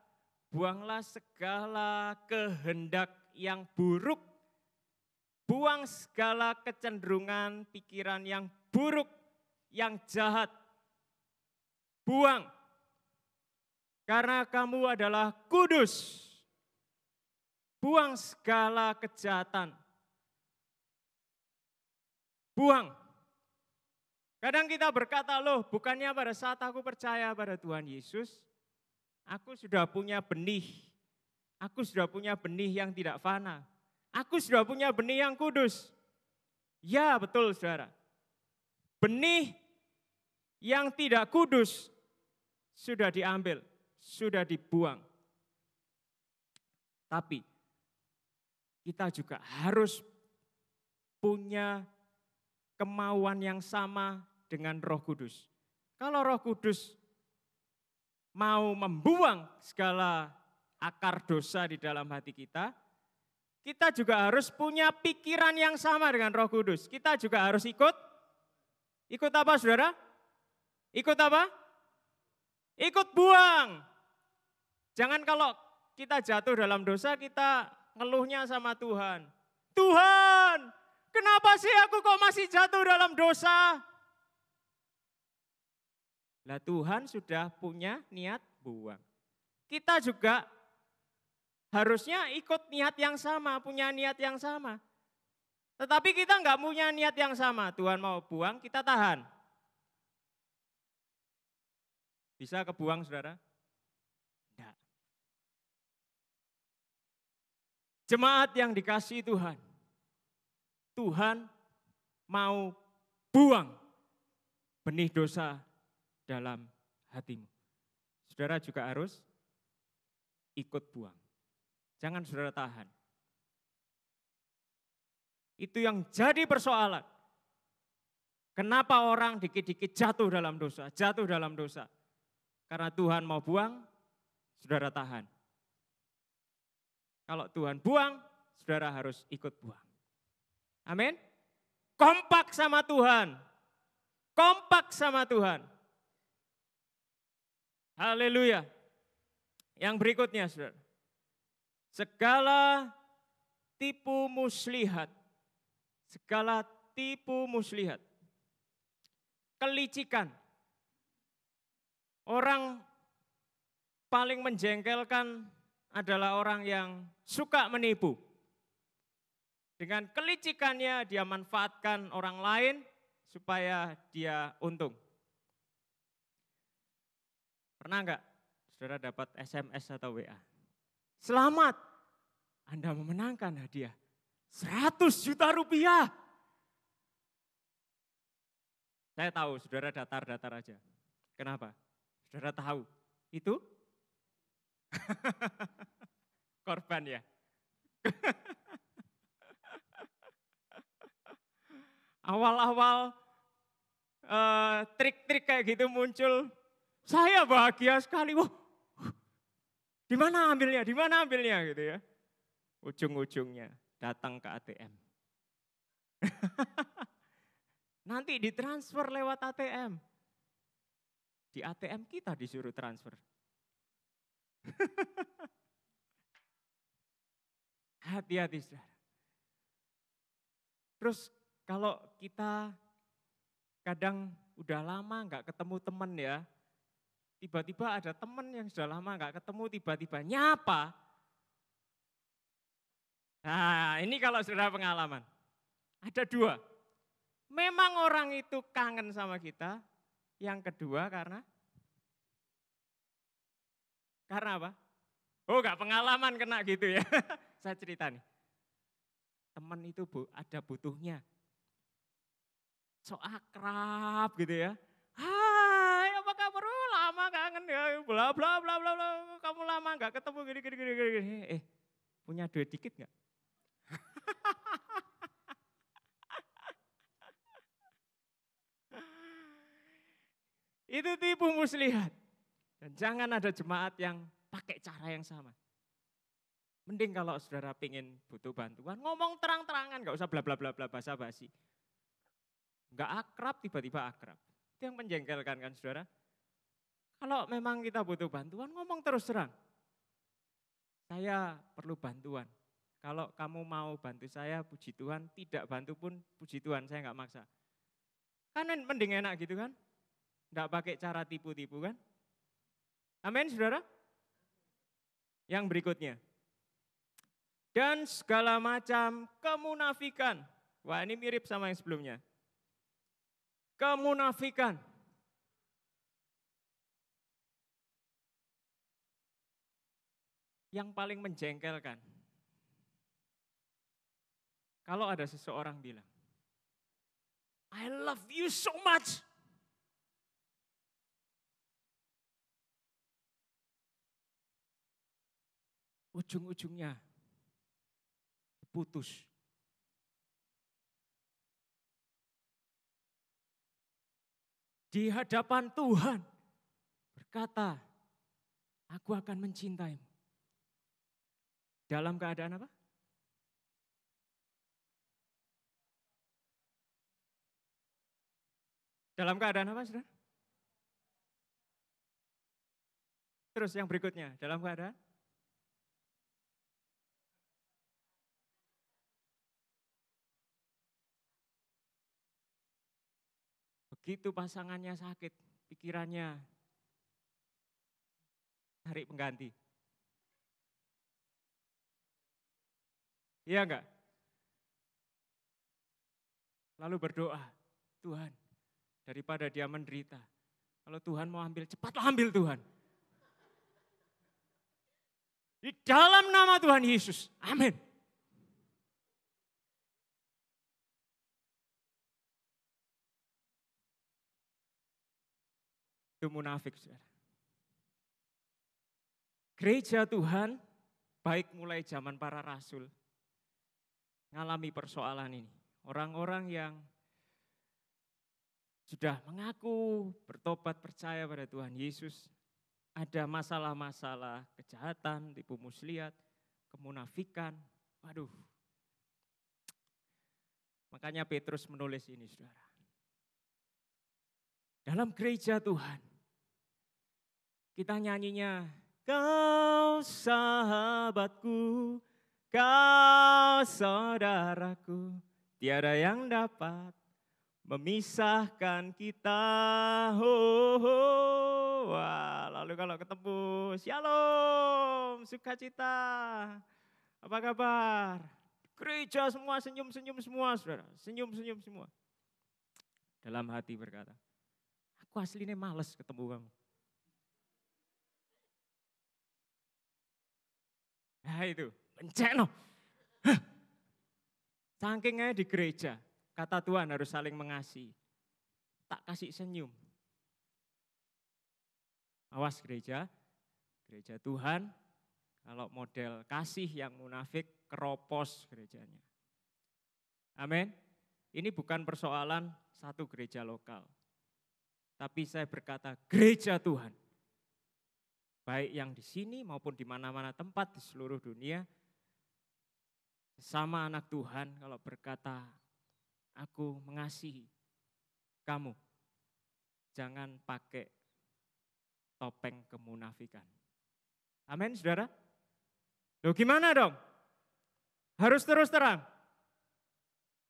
buanglah segala kehendak yang buruk. Buang segala kecenderungan pikiran yang buruk, yang jahat. Buang. Karena kamu adalah kudus. Buang segala kejahatan. Buang. Kadang kita berkata, loh bukannya pada saat aku percaya pada Tuhan Yesus, aku sudah punya benih. Aku sudah punya benih yang tidak fana. Aku sudah punya benih yang kudus. Ya betul saudara. Benih yang tidak kudus sudah diambil, sudah dibuang. Tapi kita juga harus punya kemauan yang sama dengan Roh Kudus. Kalau Roh Kudus mau membuang segala akar dosa di dalam hati kita juga harus punya pikiran yang sama dengan Roh Kudus. Kita juga harus ikut apa saudara? Ikut apa? Ikut buang. Jangan kalau kita jatuh dalam dosa kita ngeluhnya sama Tuhan. Tuhan, kenapa sih aku kok masih jatuh dalam dosa? Lah Tuhan sudah punya niat buang. Kita juga harusnya ikut niat yang sama, punya niat yang sama. Tetapi kita enggak punya niat yang sama. Tuhan mau buang, kita tahan. Bisa kebuang saudara? Enggak. Jemaat yang dikasihi Tuhan, Tuhan mau buang benih dosa dalam hatimu. Saudara juga harus ikut buang. Jangan saudara tahan. Itu yang jadi persoalan. Kenapa orang dikit-dikit jatuh dalam dosa, jatuh dalam dosa. Karena Tuhan mau buang, saudara tahan. Kalau Tuhan buang, saudara harus ikut buang. Amin. Kompak sama Tuhan. Kompak sama Tuhan. Haleluya. Yang berikutnya saudara. Segala tipu muslihat. Segala tipu muslihat. Kelicikan. Orang paling menjengkelkan adalah orang yang suka menipu. Dengan kelicikannya dia manfaatkan orang lain supaya dia untung. Pernah enggak saudara dapat SMS atau WA? Selamat, Anda memenangkan hadiah 100 juta rupiah. Saya tahu saudara datar-datar aja. Kenapa? Saudara tahu itu korban ya. Awal-awal trik-trik kayak gitu muncul, saya bahagia sekali. Wah, di mana ambilnya? Di mana ambilnya gitu ya. Ujung-ujungnya datang ke ATM. Nanti ditransfer lewat ATM. Di ATM kita disuruh transfer. Hati-hati saudara. Terus kalau kita kadang udah lama nggak ketemu teman ya, tiba-tiba ada teman yang sudah lama nggak ketemu, tiba-tiba nyapa. Nah ini kalau saudara pengalaman, ada dua. Memang orang itu kangen sama kita, yang kedua karena apa? Oh nggak pengalaman kena gitu ya. Saya cerita nih. Teman itu ada butuhnya. So akrab gitu ya. Hai apa kabar? Oh, lama kangen ya. Bla bla bla bla bla. Kamu lama nggak ketemu gini. Punya duit dikit nggak? Itu tipu muslihat. Dan jangan ada jemaat yang pakai cara yang sama. Mending kalau saudara pengen butuh bantuan, ngomong terang-terangan, gak usah bla bla bla bla basa-basi. Gak akrab, tiba-tiba akrab. Itu yang menjengkelkan kan saudara. Kalau memang kita butuh bantuan, ngomong terus terang. Saya perlu bantuan. Kalau kamu mau bantu saya, puji Tuhan. Tidak bantu pun, puji Tuhan, saya gak maksa. Kan mending enak gitu kan. Gak pakai cara tipu-tipu kan. Amin saudara. Yang berikutnya. Dan segala macam kemunafikan. Wah ini mirip sama yang sebelumnya. Kemunafikan. Yang paling menjengkelkan. Kalau ada seseorang bilang, I love you so much. Ujung-ujungnya putus. Di hadapan Tuhan berkata, aku akan mencintaimu. Dalam keadaan apa? Dalam keadaan apa, saudara? Terus yang berikutnya, dalam keadaan? Begitu pasangannya sakit, pikirannya cari pengganti. Iya enggak? Lalu berdoa, Tuhan daripada dia menderita, kalau Tuhan mau ambil, cepatlah ambil Tuhan. Di dalam nama Tuhan Yesus, amin. Itu munafik, saudara. Gereja Tuhan, baik mulai zaman para rasul, ngalami persoalan ini. Orang-orang yang sudah mengaku bertobat percaya pada Tuhan Yesus, ada masalah-masalah kejahatan, tipu muslihat, kemunafikan. Waduh. Makanya Petrus menulis ini, saudara. Dalam gereja Tuhan, kita nyanyinya, kau sahabatku, kau saudaraku, tiada yang dapat memisahkan kita. Wah, lalu kalau ketemu, shalom, sukacita, apa kabar? Gereja semua senyum-senyum semua, saudara, senyum-senyum semua. Dalam hati berkata, aku aslinya males ketemu kamu. Nah itu, bencana. Saking aja di gereja, kata Tuhan harus saling mengasihi. Tak kasih senyum. Awas gereja Tuhan, kalau model kasih yang munafik, keropos gerejanya. Amin. Ini bukan persoalan satu gereja lokal. Tapi saya berkata gereja Tuhan. Baik yang di sini maupun di mana-mana tempat di seluruh dunia. Sama anak Tuhan kalau berkata, aku mengasihi kamu. Jangan pakai topeng kemunafikan. Amin, saudara. Loh gimana dong? Harus terus terang.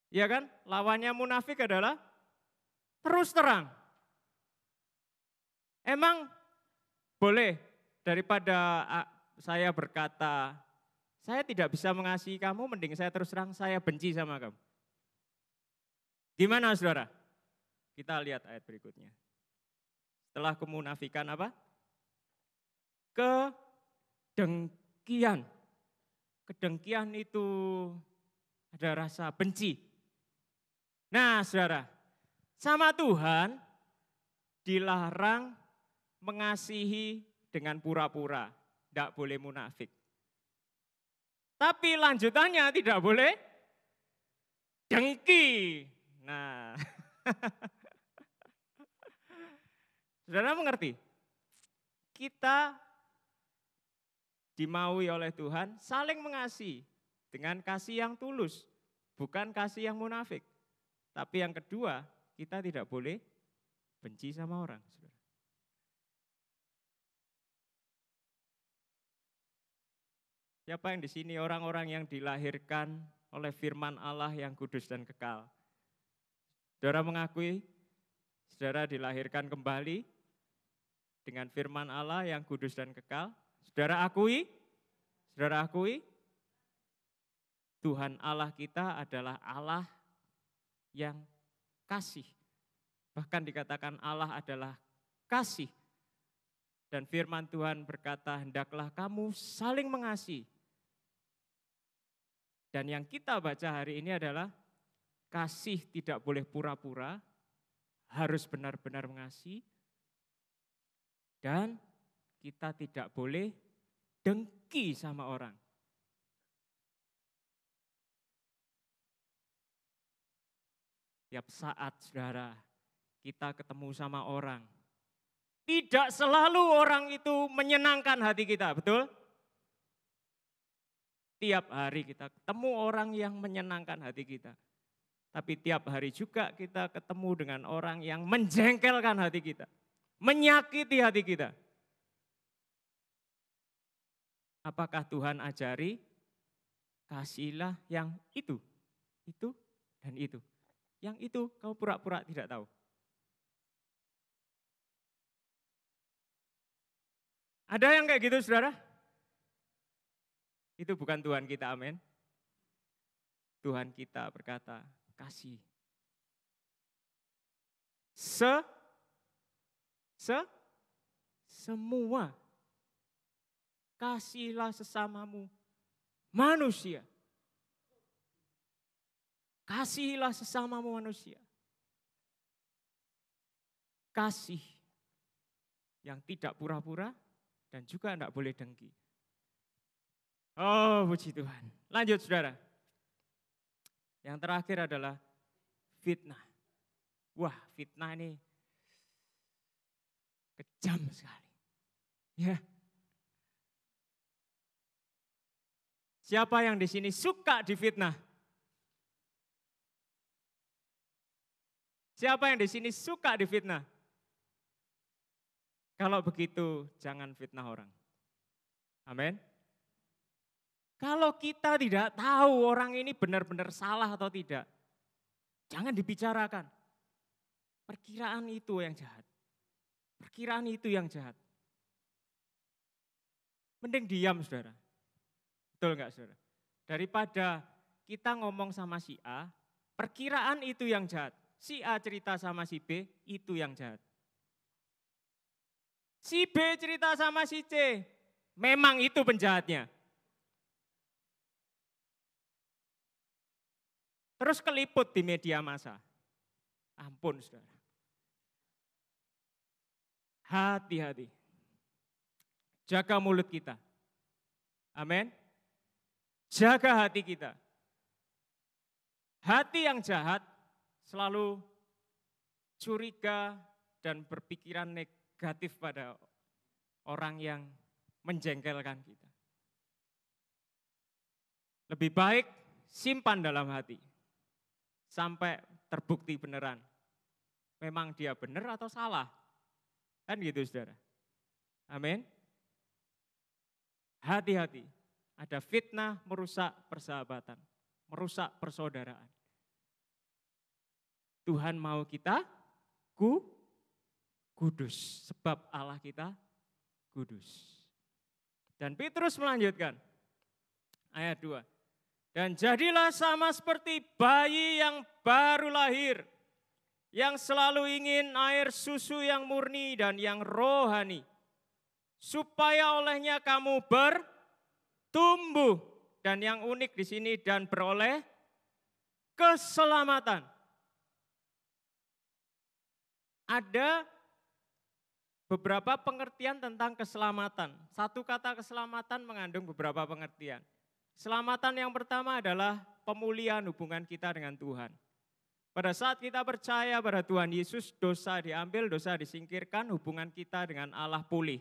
Iya kan? Lawannya munafik adalah terus terang. Emang boleh daripada saya berkata, saya tidak bisa mengasihi kamu, mending saya terus terang, saya benci sama kamu. Gimana saudara? Kita lihat ayat berikutnya. Setelah kemunafikan apa? Kedengkian. Kedengkian itu ada rasa benci. Nah saudara, sama Tuhan dilarang mengasihi dengan pura-pura. Tidak boleh munafik. Tapi lanjutannya tidak boleh dengki. Nah, saudara mengerti? Kita dimaui oleh Tuhan saling mengasihi dengan kasih yang tulus, bukan kasih yang munafik. Tapi yang kedua, kita tidak boleh benci sama orang. Siapa yang di sini orang-orang yang dilahirkan oleh firman Allah yang kudus dan kekal? Saudara mengakui, saudara dilahirkan kembali dengan firman Allah yang kudus dan kekal? Saudara akui? Saudara akui? Tuhan Allah kita adalah Allah yang kasih. Bahkan dikatakan Allah adalah kasih. Dan firman Tuhan berkata, hendaklah kamu saling mengasihi. Dan yang kita baca hari ini adalah kasih tidak boleh pura-pura, harus benar-benar mengasihi. Dan kita tidak boleh dengki sama orang. Tiap saat saudara kita ketemu sama orang, tidak selalu orang itu menyenangkan hati kita, betul? Tiap hari kita ketemu orang yang menyenangkan hati kita. Tapi tiap hari juga kita ketemu dengan orang yang menjengkelkan hati kita. Menyakiti hati kita. Apakah Tuhan ajari? Kasihilah yang itu dan itu. Yang itu kamu pura-pura tidak tahu. Ada yang kayak gitu saudara? Itu bukan Tuhan kita, amin. Tuhan kita berkata, kasih. Semua. Kasihilah sesamamu manusia. Kasihilah sesamamu manusia. Kasih yang tidak pura-pura dan juga tidak boleh dengki. Oh, puji Tuhan. Lanjut saudara. Yang terakhir adalah fitnah. Wah, fitnah ini kejam sekali. Ya. Siapa yang di sini suka difitnah? Siapa yang di sini suka difitnah? Kalau begitu, jangan fitnah orang. Amin. Kalau kita tidak tahu orang ini benar-benar salah atau tidak, jangan dibicarakan. Perkiraan itu yang jahat. Perkiraan itu yang jahat. Mending diam saudara. Betul enggak saudara? Daripada kita ngomong sama si A, perkiraan itu yang jahat. Si A cerita sama si B, itu yang jahat. Si B cerita sama si C, memang itu penjahatnya. Terus keliput di media massa. Ampun saudara. Hati-hati. Jaga mulut kita. Amin. Jaga hati kita. Hati yang jahat selalu curiga dan berpikiran negatif pada orang yang menjengkelkan kita. Lebih baik simpan dalam hati. Sampai terbukti beneran. Memang dia benar atau salah. Kan gitu saudara. Amin. hati-hati. Ada fitnah merusak persahabatan, merusak persaudaraan. Tuhan mau kita kudus, sebab Allah kita kudus. Dan Petrus melanjutkan, ayat 2. Dan jadilah sama seperti bayi yang baru lahir, yang selalu ingin air susu yang murni dan yang rohani, supaya olehnya kamu bertumbuh, dan yang unik di sini, dan beroleh keselamatan. Ada beberapa pengertian tentang keselamatan. Satu kata keselamatan mengandung beberapa pengertian. Keselamatan yang pertama adalah pemulihan hubungan kita dengan Tuhan. Pada saat kita percaya pada Tuhan Yesus, dosa diambil, dosa disingkirkan, hubungan kita dengan Allah pulih.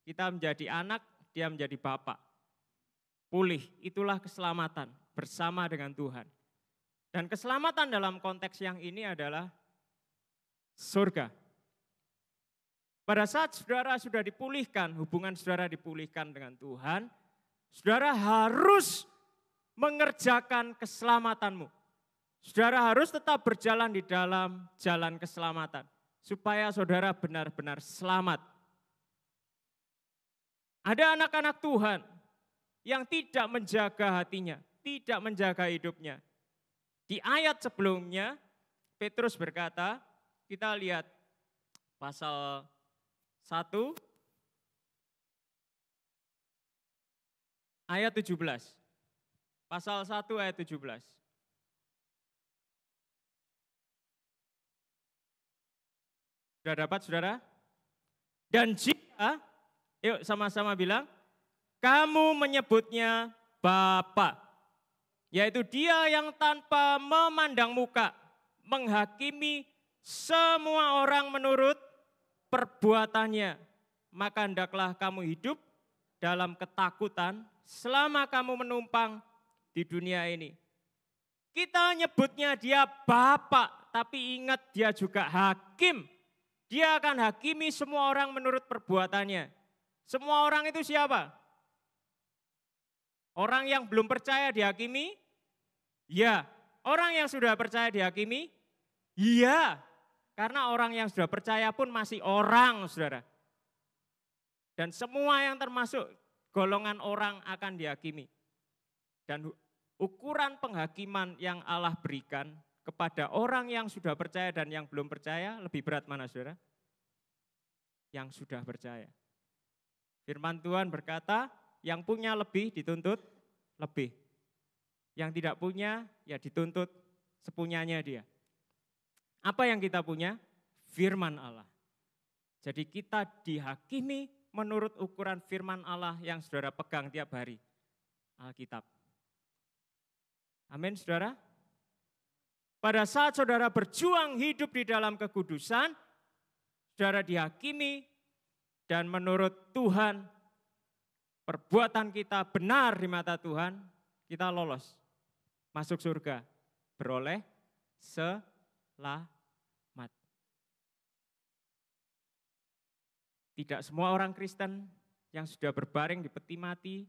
Kita menjadi anak, dia menjadi bapak. Pulih, itulah keselamatan bersama dengan Tuhan. Dan keselamatan dalam konteks yang ini adalah surga. Pada saat saudara sudah dipulihkan, hubungan saudara dipulihkan dengan Tuhan, saudara harus mengerjakan keselamatanmu. Saudara harus tetap berjalan di dalam jalan keselamatan, supaya saudara benar-benar selamat. Ada anak-anak Tuhan yang tidak menjaga hatinya, tidak menjaga hidupnya. Di ayat sebelumnya, Petrus berkata, kita lihat pasal 1 ayat 17. Pasal 1 ayat 17. Sudah dapat saudara? Dan jika, yuk sama-sama bilang, kamu menyebutnya Bapa, yaitu Dia yang tanpa memandang muka menghakimi semua orang menurut perbuatannya, maka hendaklah kamu hidup dalam ketakutan selama kamu menumpang di dunia ini. Kita nyebutnya Dia Bapa, tapi ingat Dia juga hakim. Dia akan hakimi semua orang menurut perbuatannya. Semua orang itu siapa? Orang yang belum percaya dihakimi? Ya. Orang yang sudah percaya dihakimi? Iya. Karena orang yang sudah percaya pun masih orang, saudara. Dan semua yang termasuk golongan orang akan dihakimi. Dan ukuran penghakiman yang Allah berikan kepada orang yang sudah percaya dan yang belum percaya, lebih berat mana, saudara? Yang sudah percaya. Firman Tuhan berkata, yang punya lebih dituntut lebih. Yang tidak punya, ya dituntut sepunyanya dia. Apa yang kita punya? Firman Allah. Jadi kita dihakimi menurut ukuran firman Allah yang saudara pegang tiap hari. Alkitab. Amin, saudara. Pada saat saudara berjuang hidup di dalam kekudusan, saudara dihakimi dan menurut Tuhan, perbuatan kita benar di mata Tuhan, kita lolos. Masuk surga, beroleh selamat. Tidak semua orang Kristen yang sudah berbaring di peti mati,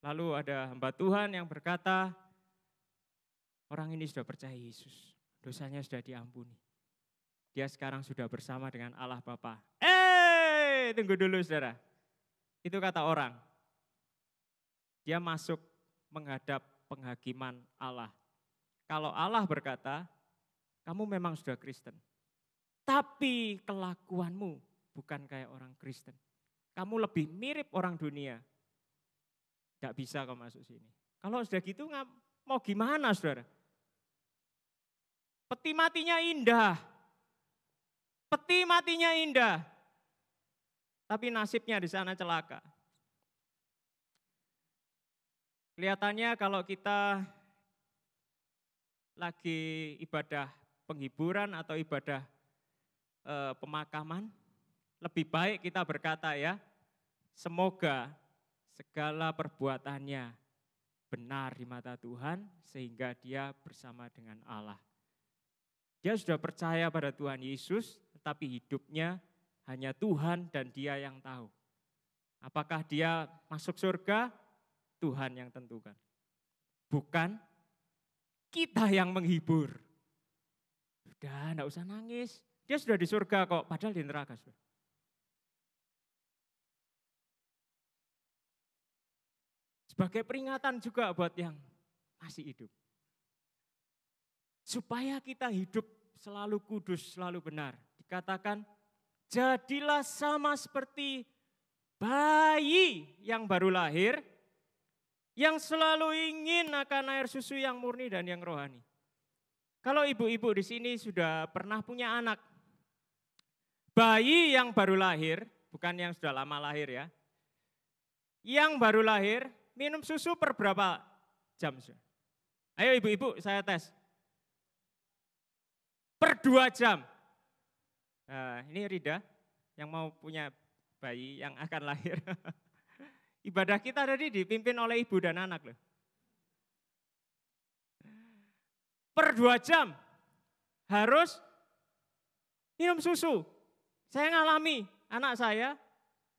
lalu ada hamba Tuhan yang berkata, orang ini sudah percaya Yesus, dosanya sudah diampuni. Dia sekarang sudah bersama dengan Allah Bapa. Tunggu dulu saudara. Itu kata orang. Dia masuk menghadap penghakiman Allah. Kalau Allah berkata, kamu memang sudah Kristen, tapi kelakuanmu bukan kayak orang Kristen. Kamu lebih mirip orang dunia. Tidak bisa kau masuk sini. Kalau sudah gitu mau gimana saudara? Peti matinya indah. Peti matinya indah. Tapi nasibnya di sana celaka. Kelihatannya kalau kita lagi ibadah penghiburan atau ibadah pemakaman, lebih baik kita berkata ya, semoga segala perbuatannya benar di mata Tuhan sehingga dia bersama dengan Allah. Dia sudah percaya pada Tuhan Yesus, tetapi hidupnya hanya Tuhan dan Dia yang tahu. Apakah dia masuk surga? Tuhan yang tentukan. Bukan kita yang menghibur. Sudah, enggak usah nangis. Dia sudah di surga kok, padahal di neraka. Sebagai peringatan juga buat yang masih hidup. Supaya kita hidup selalu kudus, selalu benar. Dikatakan, jadilah sama seperti bayi yang baru lahir, yang selalu ingin akan air susu yang murni dan yang rohani. Kalau ibu-ibu di sini sudah pernah punya anak, bayi yang baru lahir, bukan yang sudah lama lahir ya, yang baru lahir minum susu per berapa jam? Ayo ibu-ibu saya tes. Per 2 jam. Nah, ini Rida yang mau punya bayi yang akan lahir. Ibadah kita tadi dipimpin oleh ibu dan anak loh. Per 2 jam harus minum susu. Saya ngalami, anak saya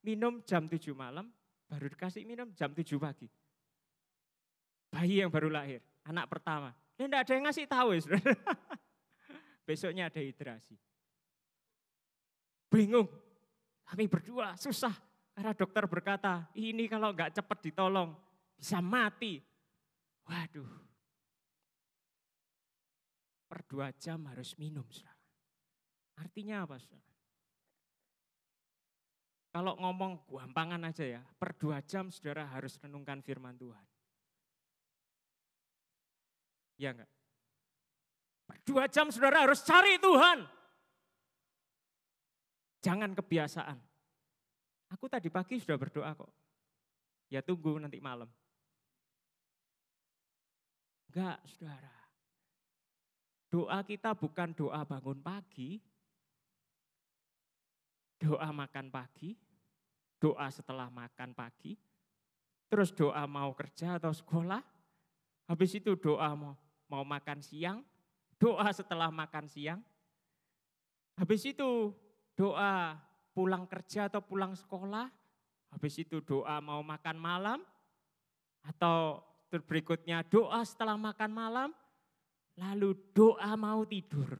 minum jam 7 malam, baru dikasih minum jam 7 pagi. Bayi yang baru lahir, anak pertama. Dan tidak ada yang ngasih tahu ya saudara. Besoknya ada hidrasi. Bingung, kami berdua susah. Karena dokter berkata, ini kalau enggak cepat ditolong, bisa mati. Waduh, per 2 jam harus minum, saudara. Artinya apa, saudara? Kalau ngomong gampangan aja ya, per 2 jam saudara harus renungkan firman Tuhan. Ya enggak? Per 2 jam saudara harus cari Tuhan. Jangan kebiasaan. Aku tadi pagi sudah berdoa kok. Ya tunggu nanti malam. Enggak, saudara. Doa kita bukan doa bangun pagi, doa makan pagi, doa setelah makan pagi, terus doa mau kerja atau sekolah, habis itu doa mau makan siang, doa setelah makan siang, habis itu doa pulang kerja atau pulang sekolah, habis itu doa mau makan malam, atau berikutnya doa setelah makan malam, lalu doa mau tidur.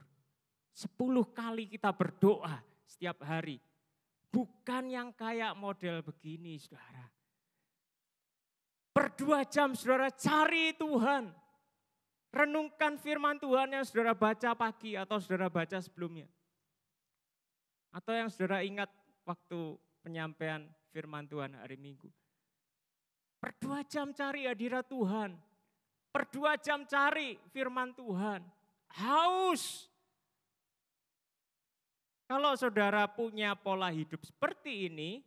10 kali kita berdoa setiap hari. Bukan yang kayak model begini, saudara. Per 2 jam saudara cari Tuhan. Renungkan firman Tuhan yang saudara baca pagi atau saudara baca sebelumnya. Atau yang saudara ingat waktu penyampaian firman Tuhan hari Minggu. Per 2 jam cari hadirat Tuhan. Per 2 jam cari firman Tuhan. Haus. Kalau saudara punya pola hidup seperti ini,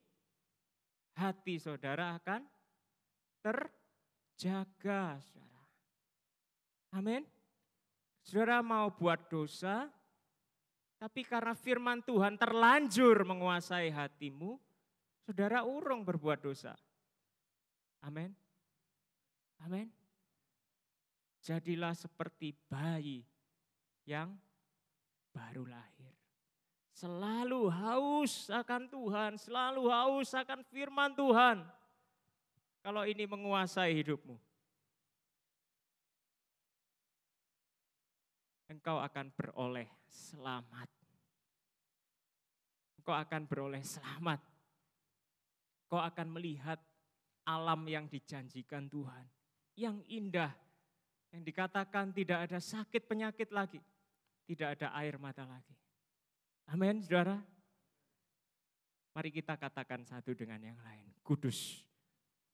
hati saudara akan terjaga, saudara. Amin. Saudara mau buat dosa, tapi karena firman Tuhan terlanjur menguasai hatimu, saudara urung berbuat dosa. Amin. Amin. Jadilah seperti bayi yang baru lahir. Selalu haus akan Tuhan, selalu haus akan firman Tuhan. Kalau ini menguasai hidupmu, engkau akan beroleh selamat. Engkau akan beroleh selamat. Engkau akan melihat alam yang dijanjikan Tuhan. Yang indah, yang dikatakan tidak ada sakit penyakit lagi. Tidak ada air mata lagi. Amin, saudara. Mari kita katakan satu dengan yang lain. Kudus,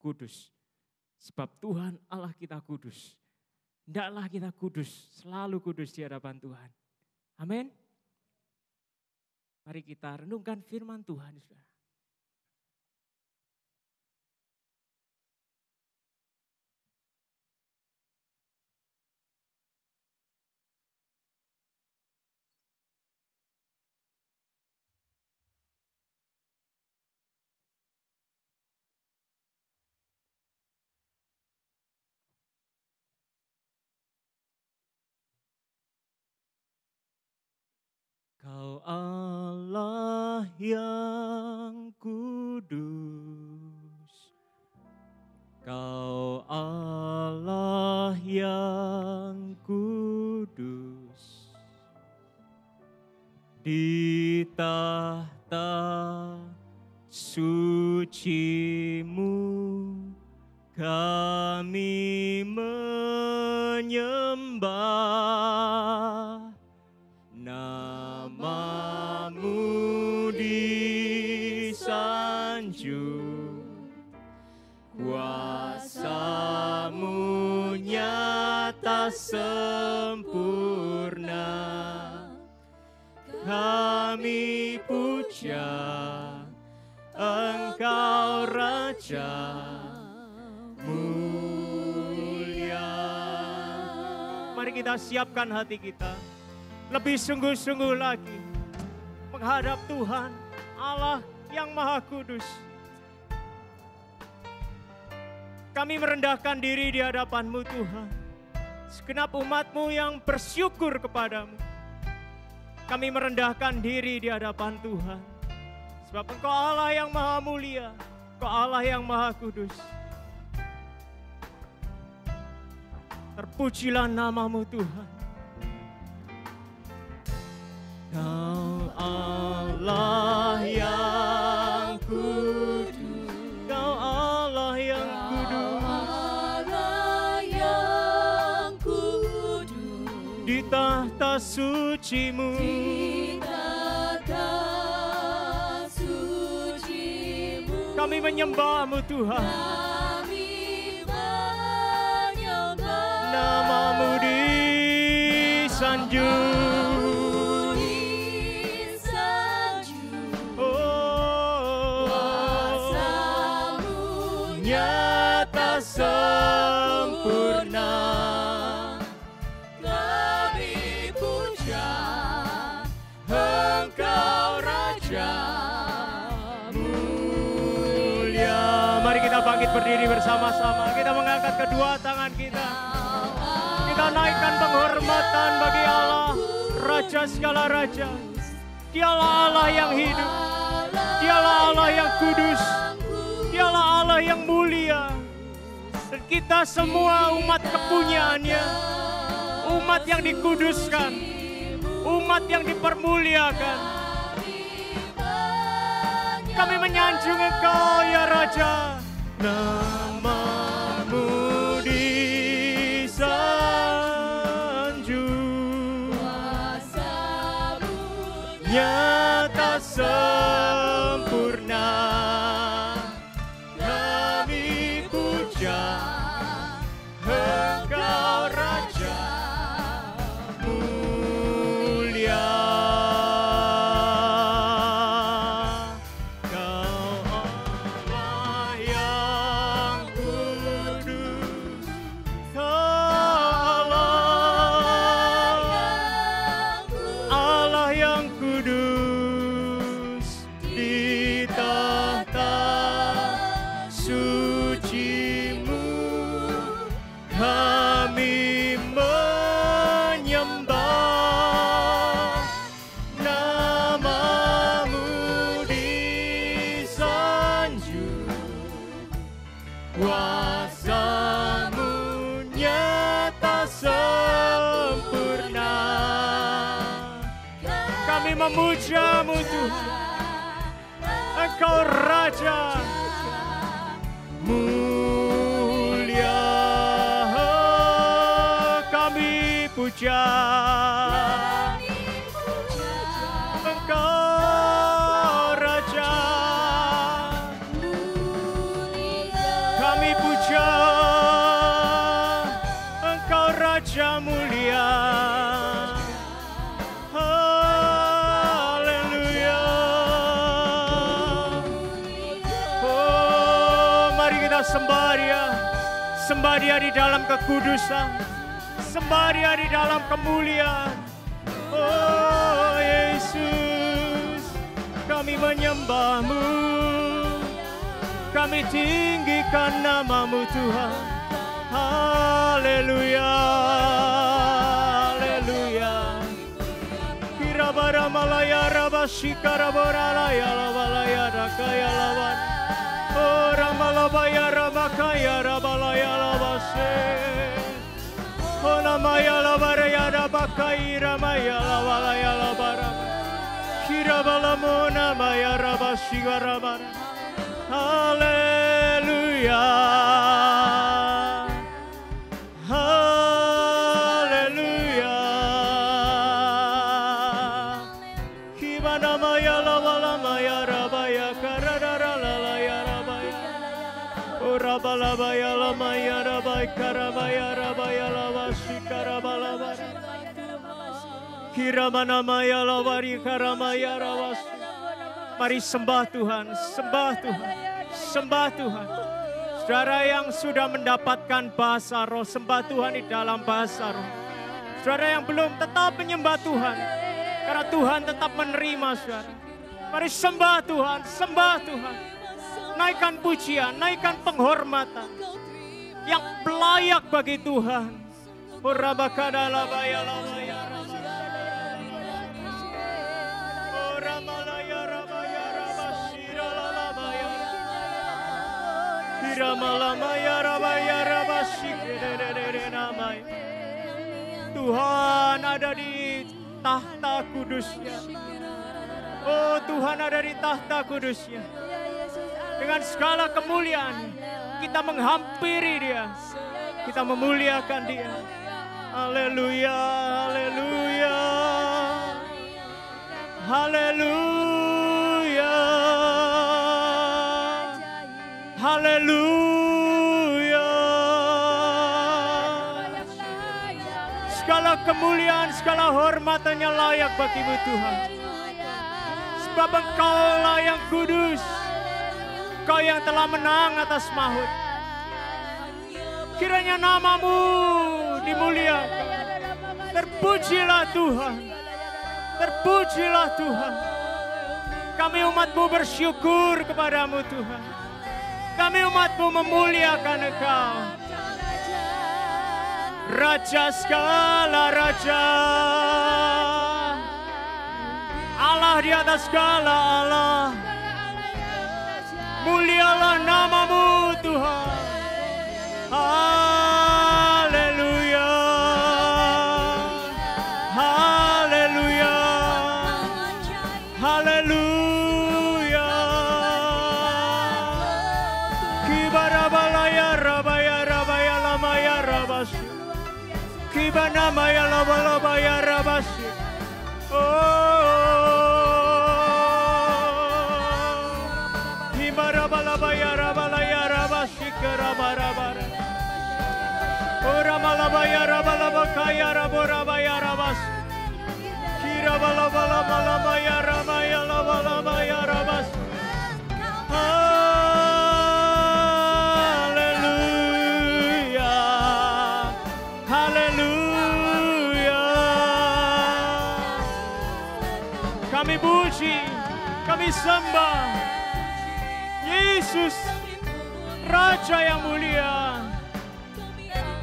kudus. Sebab Tuhan Allah kita kudus. Hendaklah kita kudus, selalu kudus di hadapan Tuhan. Amin. Mari kita renungkan firman Tuhan, saudara. Kau Allah yang suci-Mu kami menyembah, nama-Mu disanjung, kuasa-Mu nyata sempurna. Kami puja Engkau Raja mulia. Mari kita siapkan hati kita lebih sungguh-sungguh lagi menghadap Tuhan Allah yang Maha Kudus. Kami merendahkan diri di hadapan-Mu Tuhan, segenap umat-Mu yang bersyukur kepadamu. Kami merendahkan diri di hadapan Tuhan, sebab Engkau Allah yang Maha Mulia, Engkau Allah yang Maha Kudus. Terpujilah nama-Mu Tuhan. Kau Allah yang kudus, Kau Allah yang kudus, di tahta suci-Mu, kami menyembah-Mu Tuhan. Nama-Mu disanjung, nyata sempurna. Kami puja Engkau Raja mulia. Mari kita bangkit berdiri bersama-sama. Kita mengangkat kedua tangan kita. Kita naikkan penghormatan bagi Allah, Raja segala raja. Dialah Allah yang hidup, Dialah Allah yang kudus, Dialah Allah yang mulia. Dan kita semua umat kepunyaannya, umat yang dikuduskan, umat yang dipermuliakan. Kami menyanjung Engkau ya Raja. Nama-Mu disanjung, nyata sempurna. Kami puja Engkau Raja mulia. Kau Allah yang kudus, Kau Allah yang kudus, di tahta suci-Mu kami menyembah. Nama-Mu disanjung, kuasa-Mu nyata sempurna. Kami memuja-Mu Tuhan, Engkau Raja mulia. Kami puja Engkau Raja, kami puja Engkau Raja mulia. Haleluya. Oh, mari kita sembah Dia, sembah Dia di dalam kekudusan, sembah Dia di dalam kemuliaan. Oh Yesus, kami menyembah-Mu, kami tinggikan nama-Mu Tuhan. Haleluya, haleluya. Kirabara malaya rabashikara boralaya lavalaya rakaya lavan. Oh ramalabaya ramakaya rabalaya lavase. Oh namaya lavaraya rabakai ramaya lavalaya lavara. Kirabalamona maya rabashigara bara. Mari sembah Tuhan, sembah Tuhan, sembah Tuhan. Saudara yang sudah mendapatkan bahasa roh, sembah Tuhan di dalam bahasa roh. Saudara yang belum, tetap menyembah Tuhan, karena Tuhan tetap menerima saudara. Mari sembah Tuhan, sembah Tuhan. Naikkan pujian, naikkan penghormatan yang layak bagi Tuhan. Tuhan ada di tahta kudusnya. Oh, Tuhan ada di tahta kudusnya. Dengan segala kemuliaan kita menghampiri Dia. Kita memuliakan Dia. Haleluya, haleluya. Haleluya. Haleluya. Segala kemuliaan, segala hormatannya layak bagi-Mu Tuhan. Sebab Engkau-lah yang kudus. Engkau yang telah menang atas maut. Kiranya nama-Mu dimuliakan. Terpujilah Tuhan. Terpujilah Tuhan. Kami umat-Mu bersyukur kepadamu Tuhan. Kami umat-Mu memuliakan Engkau. Raja segala raja. Allah di atas segala Allah. Mulialah nama-Mu Tuhan. Haleluya. Haleluya. Haleluya. Kibarabalaya rabaya rabaya lamaya rabasy. Kibana maya labalabaya rabasy. Hibarabalabaya rabalaya rabasy karabarabara. Oramalabaya rabalabakaya raborabaya rabasy. Kirabalabalabalabaya rabaya labalabaya rabasy. Haleluya. Haleluya. Kami puji, kami sembah Yesus, Raja yang mulia.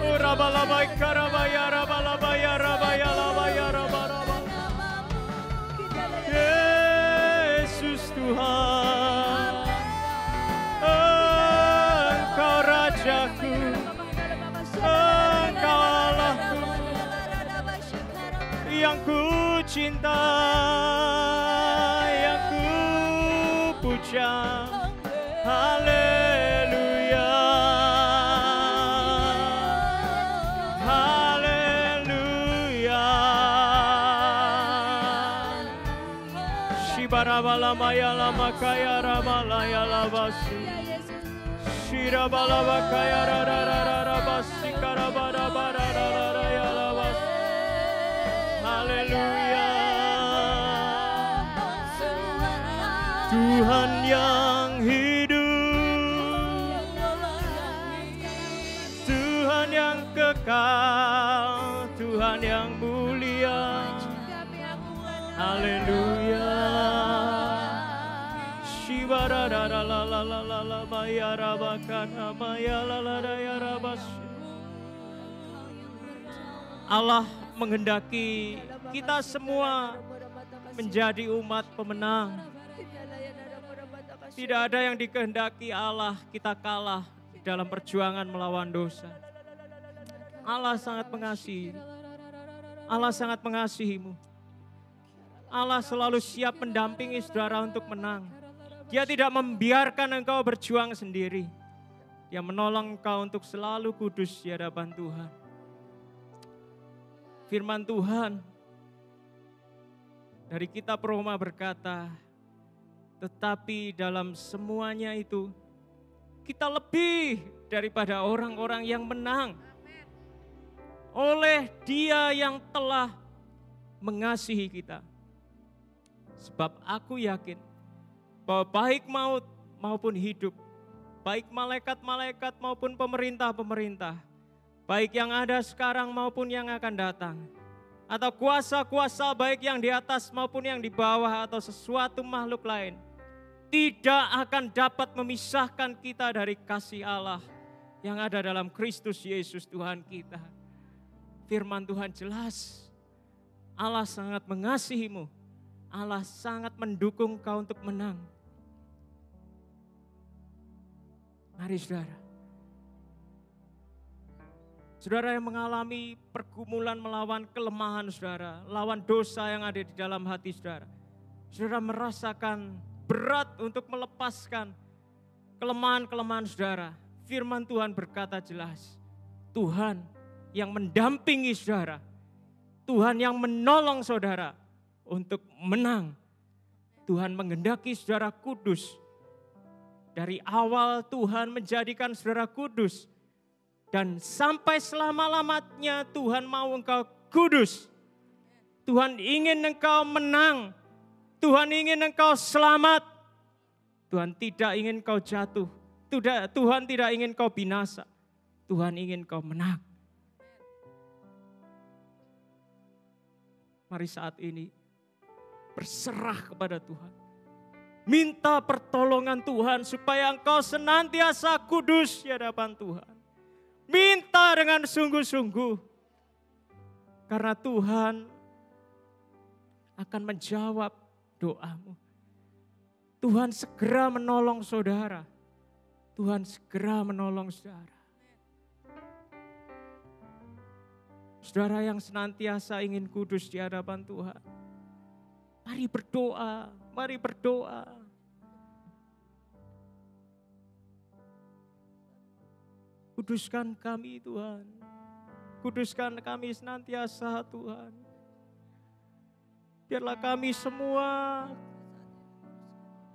Rabalabai karabaya rabalabaya rabaya labaya rabaraba. Yesus Tuhan, Engkau Rajaku, Engkau Allahku, yang ku cinta, yang ku puja. Haleluya. Haleluya. Shibarabalamaya lamakaya ramalaya labasi. Shirabalabakaya rarararabasi karabarabarararaya labasi. Haleluya. Tuhan yang hidup, Tuhan yang kekal, Tuhan yang mulia. Haleluya. Shibarararalalalala bayarabakana bayalalarayarabas. Allah menghendaki kita semua menjadi umat pemenang. Tidak ada yang dikehendaki Allah kita kalah dalam perjuangan melawan dosa. Allah sangat mengasihi. Allah sangat mengasihimu. Allah selalu siap mendampingi saudara untuk menang. Dia tidak membiarkan engkau berjuang sendiri. Dia menolong engkau untuk selalu kudus di hadapan Tuhan. Firman Tuhan dari kitab Roma berkata, tetapi dalam semuanya itu kita lebih daripada orang-orang yang menang. Oleh Dia yang telah mengasihi kita. Sebab aku yakin bahwa baik maut maupun hidup, baik malaikat-malaikat maupun pemerintah-pemerintah, baik yang ada sekarang maupun yang akan datang, atau kuasa-kuasa baik yang di atas maupun yang di bawah atau sesuatu makhluk lain, tidak akan dapat memisahkan kita dari kasih Allah yang ada dalam Kristus Yesus Tuhan kita. Firman Tuhan jelas, Allah sangat mengasihimu, Allah sangat mendukung kau untuk menang. Mari saudara. Saudara yang mengalami pergumulan melawan kelemahan saudara, lawan dosa yang ada di dalam hati saudara. Saudara merasakan berat untuk melepaskan kelemahan-kelemahan saudara. Firman Tuhan berkata jelas, Tuhan yang mendampingi saudara, Tuhan yang menolong saudara untuk menang. Tuhan menghendaki saudara kudus. Dari awal Tuhan menjadikan saudara kudus. Dan sampai selama-lamanya Tuhan mau engkau kudus. Tuhan ingin engkau menang. Tuhan ingin engkau selamat. Tuhan tidak ingin engkau jatuh. Tuhan tidak ingin engkau binasa. Tuhan ingin engkau menang. Mari saat ini berserah kepada Tuhan. Minta pertolongan Tuhan supaya engkau senantiasa kudus di hadapan Tuhan. Minta dengan sungguh-sungguh. Karena Tuhan akan menjawab doamu. Tuhan segera menolong saudara. Tuhan segera menolong saudara. Saudara yang senantiasa ingin kudus di hadapan Tuhan. Mari berdoa, mari berdoa. Kuduskan kami Tuhan. Kuduskan kami senantiasa Tuhan. Biarlah kami semua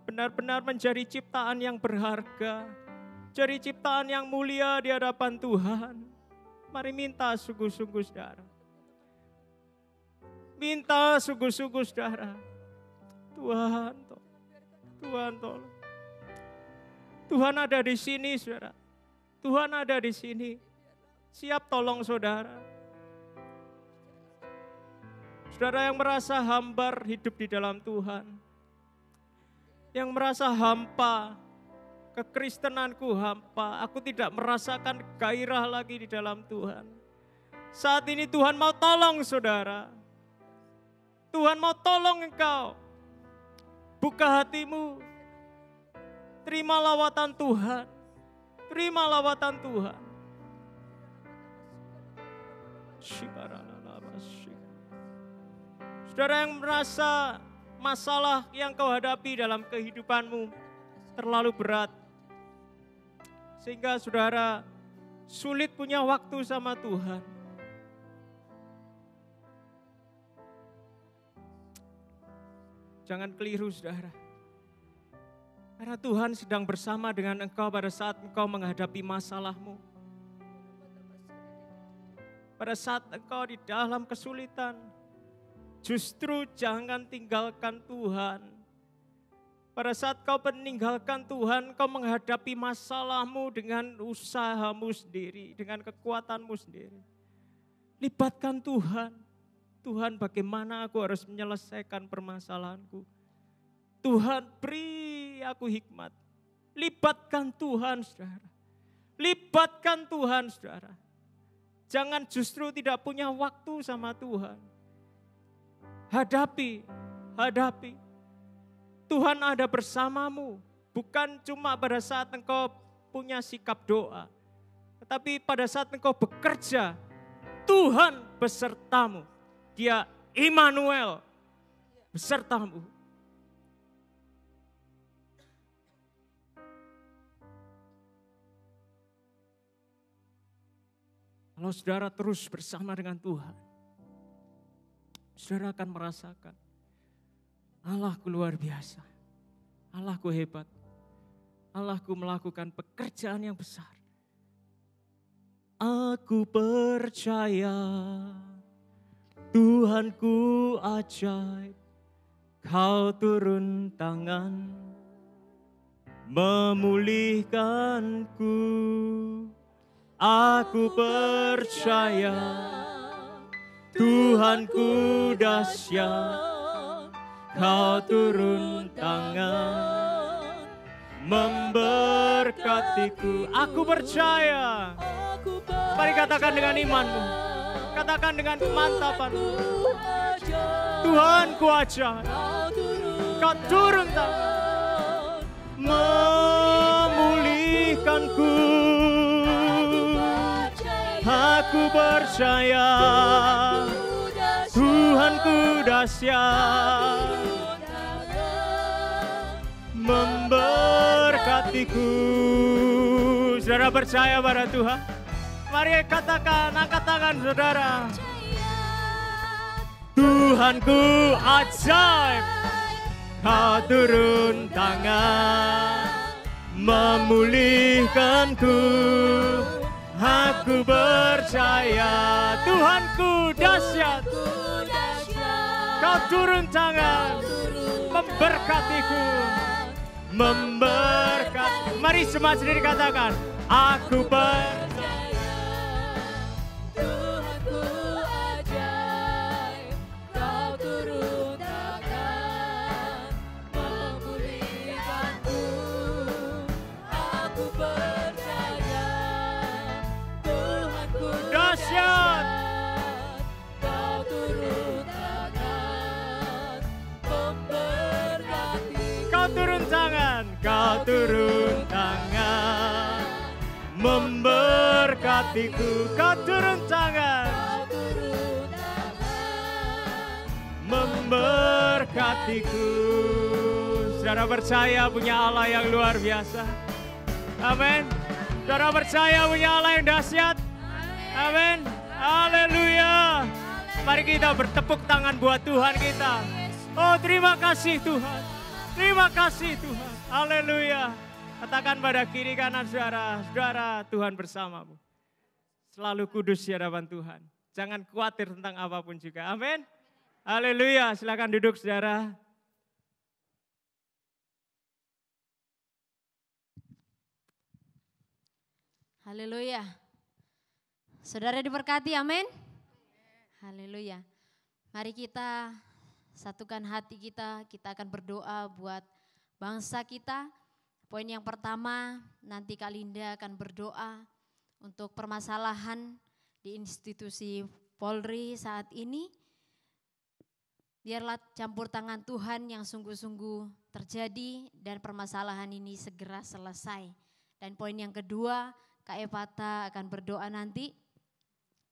benar-benar menjadi ciptaan yang berharga. Jadi ciptaan yang mulia di hadapan Tuhan. Mari minta sungguh-sungguh saudara. Minta sungguh-sungguh saudara. Tuhan tolong. Tuhan ada di sini saudara. Tuhan ada di sini. Siap tolong saudara. Saudara yang merasa hambar hidup di dalam Tuhan. Yang merasa hampa. Kekristenanku hampa, aku tidak merasakan gairah lagi di dalam Tuhan. Saat ini Tuhan mau tolong saudara. Tuhan mau tolong engkau. Buka hatimu. Terima lawatan Tuhan. Terima lawatan Tuhan. Saudara yang merasa masalah yang kau hadapi dalam kehidupanmu terlalu berat. Sehingga saudara sulit punya waktu sama Tuhan. Jangan keliru saudara. Karena Tuhan sedang bersama dengan engkau pada saat engkau menghadapi masalahmu. Pada saat engkau di dalam kesulitan. Justru jangan tinggalkan Tuhan. Pada saat kau meninggalkan Tuhan, kau menghadapi masalahmu dengan usahamu sendiri, dengan kekuatanmu sendiri. Libatkan Tuhan. Tuhan, bagaimana aku harus menyelesaikan permasalahanku? Tuhan, beri aku hikmat. Libatkan Tuhan, saudara. Libatkan Tuhan, saudara. Jangan justru tidak punya waktu sama Tuhan. Hadapi. Tuhan ada bersamamu, bukan cuma pada saat engkau punya sikap doa. Tetapi pada saat engkau bekerja, Tuhan besertamu. Dia Immanuel besertamu. Kalau saudara terus bersama dengan Tuhan, saudara akan merasakan Allahku luar biasa, Allahku hebat, Allahku melakukan pekerjaan yang besar. Aku percaya Tuhanku ajaib, Kau turun tangan memulihkanku. Aku percaya Tuhanku dahsyat, Kau turun tangan memberkatiku. Aku percaya. Mari katakan dengan imanmu, katakan dengan kemantapanmu. Tuhanku ajaib, Kau turun tangan memulihkanku. Aku percaya Tuhanku dahsyat memberkatiku. Saudara percaya pada Tuhan? Mari katakan, angkat tangan saudara. Tuhanku ajaib, Kau turun tangan memulihkanku. Aku percaya Tuhanku dahsyat, Kau turun tangan memberkatiku. Memberkati. Mari semua sendiri katakan, aku percaya Tuhanku ajaib, Kau turun tangan memulihkanku. Aku percaya Tuhanku dahsyat, Kau turun tangan memberkati. Kau turun tangan, Kau turun tangan memberkatiku. Kau turun tangan memberkatiku. Saudara percaya punya Allah yang luar biasa? Amin. Saudara percaya punya Allah yang dahsyat? Amin. Haleluya. Mari kita bertepuk tangan buat Tuhan kita. Oh, terima kasih Tuhan. Terima kasih Tuhan. Haleluya. Katakan pada kiri kanan saudara, saudara, Tuhan bersamamu. Selalu kudus di hadapan Tuhan. Jangan khawatir tentang apapun juga. Amin. Haleluya. Silakan duduk saudara. Haleluya. Saudara diberkati, amin. Haleluya. Mari kita satukan hati kita akan berdoa buat bangsa kita. Poin yang pertama, nanti Kak Linda akan berdoa untuk permasalahan di institusi Polri saat ini. Biarlah campur tangan Tuhan yang sungguh-sungguh terjadi dan permasalahan ini segera selesai. Dan poin yang kedua, Kak Evata akan berdoa nanti.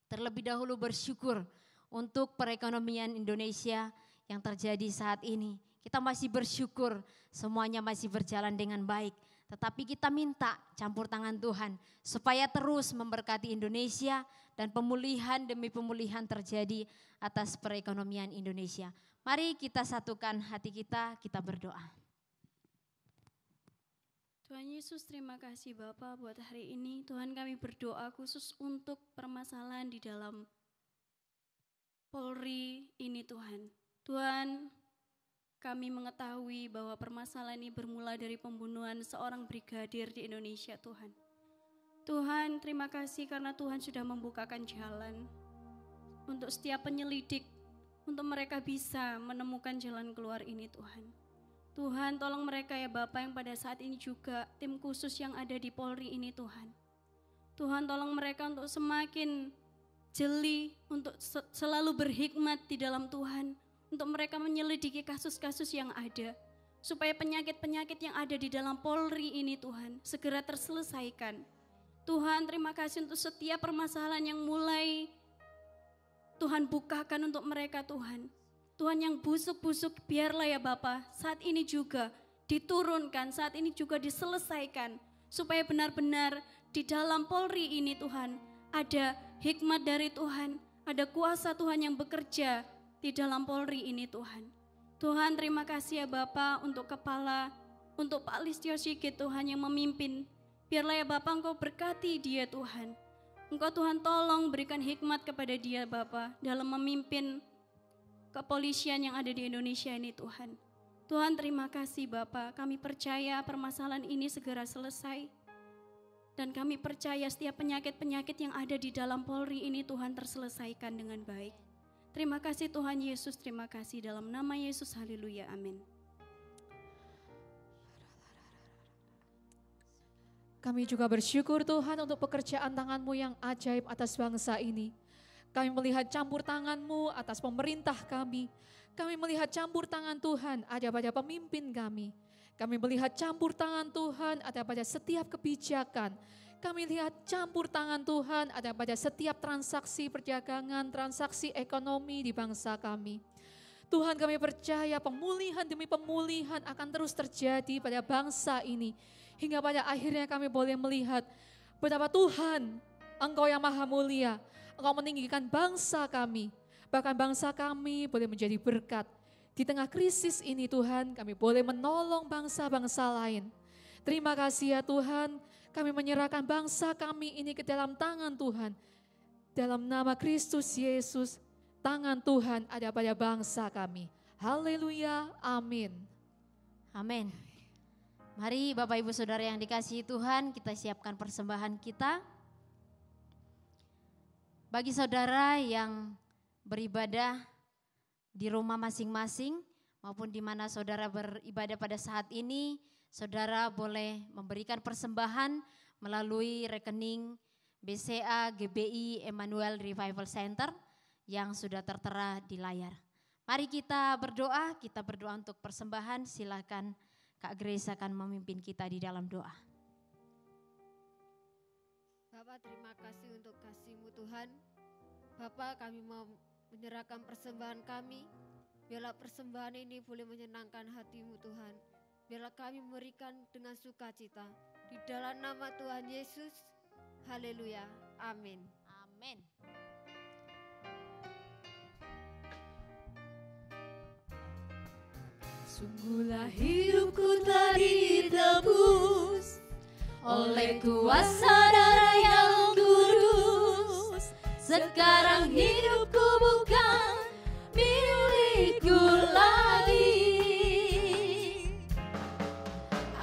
Terlebih dahulu bersyukur untuk perekonomian Indonesia yang terjadi saat ini. Kita masih bersyukur semuanya masih berjalan dengan baik. Tetapi kita minta campur tangan Tuhan supaya terus memberkati Indonesia dan pemulihan demi pemulihan terjadi atas perekonomian Indonesia. Mari kita satukan hati kita berdoa. Tuhan Yesus, terima kasih Bapa buat hari ini. Tuhan, kami berdoa khusus untuk permasalahan di dalam Polri ini Tuhan. Tuhan, kami mengetahui bahwa permasalahan ini bermula dari pembunuhan seorang brigadir di Indonesia Tuhan. Tuhan, terima kasih karena Tuhan sudah membukakan jalan untuk setiap penyelidik, untuk mereka bisa menemukan jalan keluar ini Tuhan. Tuhan, tolong mereka ya Bapak yang pada saat ini juga tim khusus yang ada di Polri ini Tuhan. Tuhan, tolong mereka untuk semakin jeli, untuk selalu berhikmat di dalam Tuhan. Untuk mereka menyelidiki kasus-kasus yang ada. Supaya penyakit-penyakit yang ada di dalam Polri ini Tuhan segera terselesaikan. Tuhan, terima kasih untuk setiap permasalahan yang mulai Tuhan bukakan untuk mereka Tuhan. Tuhan, yang busuk-busuk biarlah ya Bapa saat ini juga diturunkan, saat ini juga diselesaikan. Supaya benar-benar di dalam Polri ini Tuhan ada hikmat dari Tuhan, ada kuasa Tuhan yang bekerja di dalam Polri ini Tuhan. Tuhan terima kasih ya Bapa untuk kepala, untuk Pak Listio Sigit Tuhan yang memimpin. Biarlah ya Bapa Engkau berkati dia Tuhan. Engkau Tuhan tolong berikan hikmat kepada dia Bapa dalam memimpin kepolisian yang ada di Indonesia ini Tuhan. Tuhan terima kasih Bapa, kami percaya permasalahan ini segera selesai. Dan kami percaya setiap penyakit-penyakit yang ada di dalam Polri ini Tuhan terselesaikan dengan baik. Terima kasih Tuhan Yesus, terima kasih dalam nama Yesus, haleluya, amin. Kami juga bersyukur Tuhan untuk pekerjaan tangan-Mu yang ajaib atas bangsa ini. Kami melihat campur tangan-Mu atas pemerintah kami. Kami melihat campur tangan Tuhan ada pada pemimpin kami. Kami melihat campur tangan Tuhan ada pada setiap kebijakan. Kami lihat campur tangan Tuhan ada pada setiap transaksi perdagangan, transaksi ekonomi di bangsa kami. Tuhan kami percaya pemulihan demi pemulihan akan terus terjadi pada bangsa ini. Hingga pada akhirnya kami boleh melihat betapa Tuhan, Engkau yang maha mulia, Engkau meninggikan bangsa kami. Bahkan bangsa kami boleh menjadi berkat. Di tengah krisis ini Tuhan, kami boleh menolong bangsa-bangsa lain. Terima kasih ya Tuhan, kami menyerahkan bangsa kami ini ke dalam tangan Tuhan. Dalam nama Kristus Yesus, tangan Tuhan ada pada bangsa kami. Haleluya, amin. Amin. Mari Bapak Ibu Saudara yang dikasihi Tuhan, kita siapkan persembahan kita. Bagi saudara yang beribadah di rumah masing-masing maupun di mana saudara beribadah pada saat ini, saudara boleh memberikan persembahan melalui rekening BCA GBI Emmanuel Revival Center yang sudah tertera di layar. Mari kita berdoa untuk persembahan. Silakan Kak Grace akan memimpin kita di dalam doa. Bapak, terima kasih untuk kasih-Mu Tuhan. Bapak, kami mau menyerahkan persembahan kami. Biarlah persembahan ini boleh menyenangkan hati-Mu Tuhan. Biarlah kami memberikan dengan sukacita. Di dalam nama Tuhan Yesus. Haleluya. Amin. Amin. Sungguhlah hidupku telah ditebus oleh kuasa darah yang kudus. Sekarang hidupku bukan milikku lagi.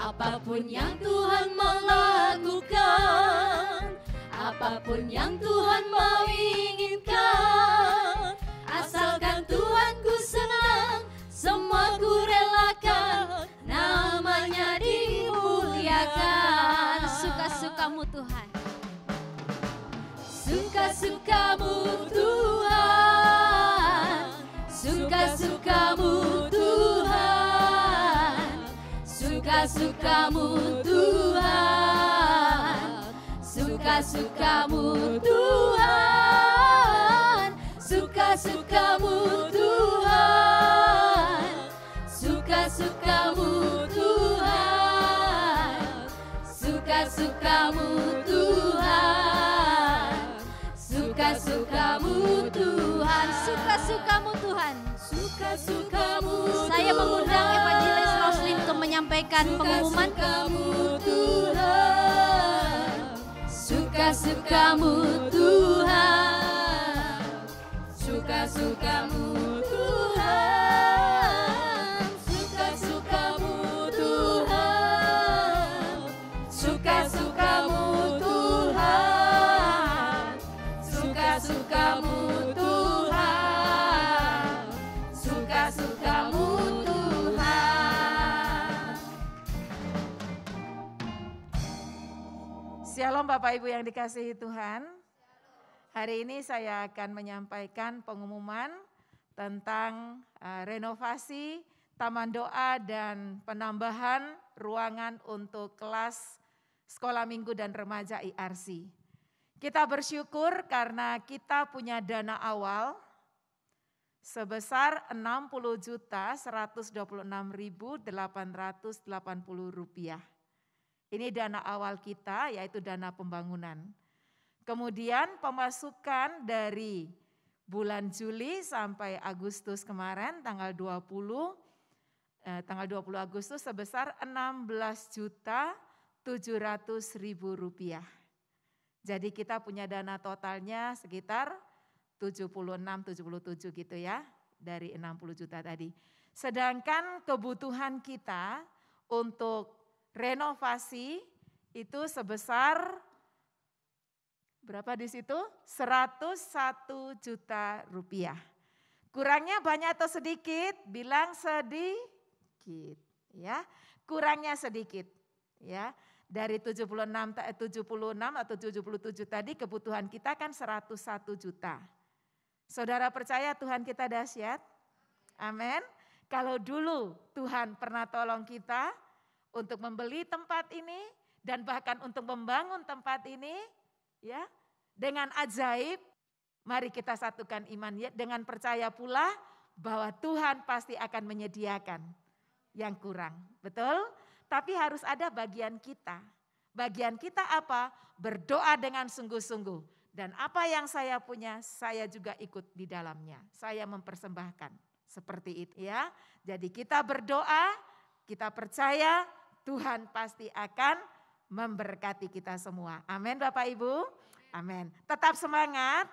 Apapun yang Tuhan mau lakukan, apapun yang Tuhan mau inginkan, asalkan Tuhan ku senang, semua ku relakan, namanya dimuliakan. Suka-sukamu Tuhan. Suka-sukamu Tuhan, suka-sukamu Tuhan, suka-sukamu Tuhan, suka-sukamu Tuhan, suka-sukamu Tuhan, suka-sukamu Tuhan, suka-sukamu Tuhan, suka-sukamu Tuhan, Suka-sukamu Tuhan. suka-sukamu Saya mengundang Evangelis Roslin untuk menyampaikan pengumuman. Suka-sukamu Tuhan, suka-sukamu Tuhan, suka-sukamu Tuhan, suka-sukamu Tuhan, suka-sukamu Tuhan, suka-sukamu Tuhan, suka-sukamu Tuhan. Shalom Bapak Ibu yang dikasihi Tuhan. Hari ini saya akan menyampaikan pengumuman tentang renovasi taman doa dan penambahan ruangan untuk kelas sekolah minggu dan remaja IRC. Kita bersyukur karena kita punya dana awal sebesar Rp60.126.880. Ini dana awal kita, yaitu dana pembangunan. Kemudian pemasukan dari bulan Juli sampai Agustus kemarin tanggal 20 Agustus sebesar 16.700.000 rupiah. Jadi kita punya dana totalnya sekitar 76-77 gitu ya, dari 60 juta tadi. Sedangkan kebutuhan kita untuk renovasi itu sebesar berapa di situ? 101 juta rupiah. Kurangnya banyak atau sedikit? Bilang sedikit, ya. Kurangnya sedikit, ya. Dari 76 atau 77 tadi kebutuhan kita kan 101 juta. Saudara percaya Tuhan kita dahsyat? Amin. Kalau dulu Tuhan pernah tolong kita untuk membeli tempat ini dan bahkan untuk membangun tempat ini, ya, dengan ajaib, mari kita satukan iman ya, dengan percaya pula bahwa Tuhan pasti akan menyediakan yang kurang. Betul? Tapi harus ada bagian kita. Bagian kita apa? Berdoa dengan sungguh-sungguh. Dan apa yang saya punya, saya juga ikut di dalamnya. Saya mempersembahkan seperti itu ya. Jadi kita berdoa, kita percaya Tuhan pasti akan memberkati kita semua. Amin Bapak Ibu. Amin. Tetap semangat.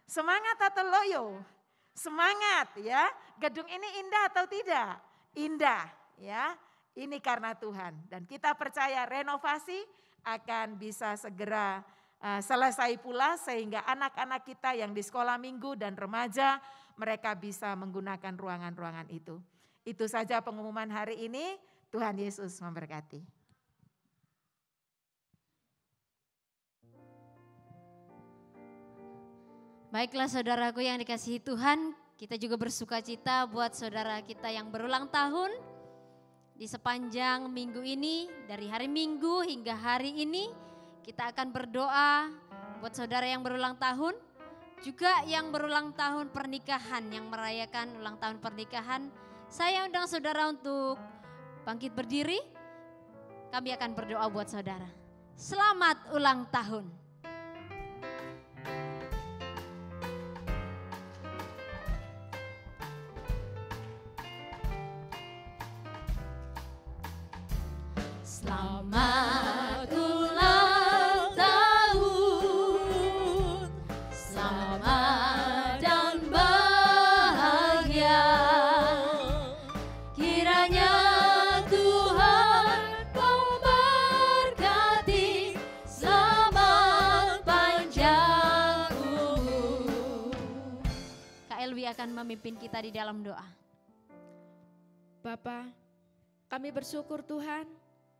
Semangat atau loyo? Semangat ya. Gedung ini indah atau tidak? Indah ya. Ini karena Tuhan. Dan kita percaya renovasi akan bisa segera selesai pula sehingga anak-anak kita yang di sekolah minggu dan remaja mereka bisa menggunakan ruangan-ruangan itu. Itu saja pengumuman hari ini. Tuhan Yesus memberkati. Baiklah saudaraku yang dikasihi Tuhan, kita juga bersuka cita buat saudara kita yang berulang tahun. Di sepanjang minggu ini, dari hari Minggu hingga hari ini, kita akan berdoa buat saudara yang berulang tahun, juga yang berulang tahun pernikahan, yang merayakan ulang tahun pernikahan. Saya undang saudara untuk bangkit berdiri, kami akan berdoa buat saudara. Selamat ulang tahun. Selamat ulang tahun, selamat dan bahagia. Kiranya Tuhan memberkati selamat panjang umur. Kak Elwi akan memimpin kita di dalam doa. Bapa, kami bersyukur Tuhan.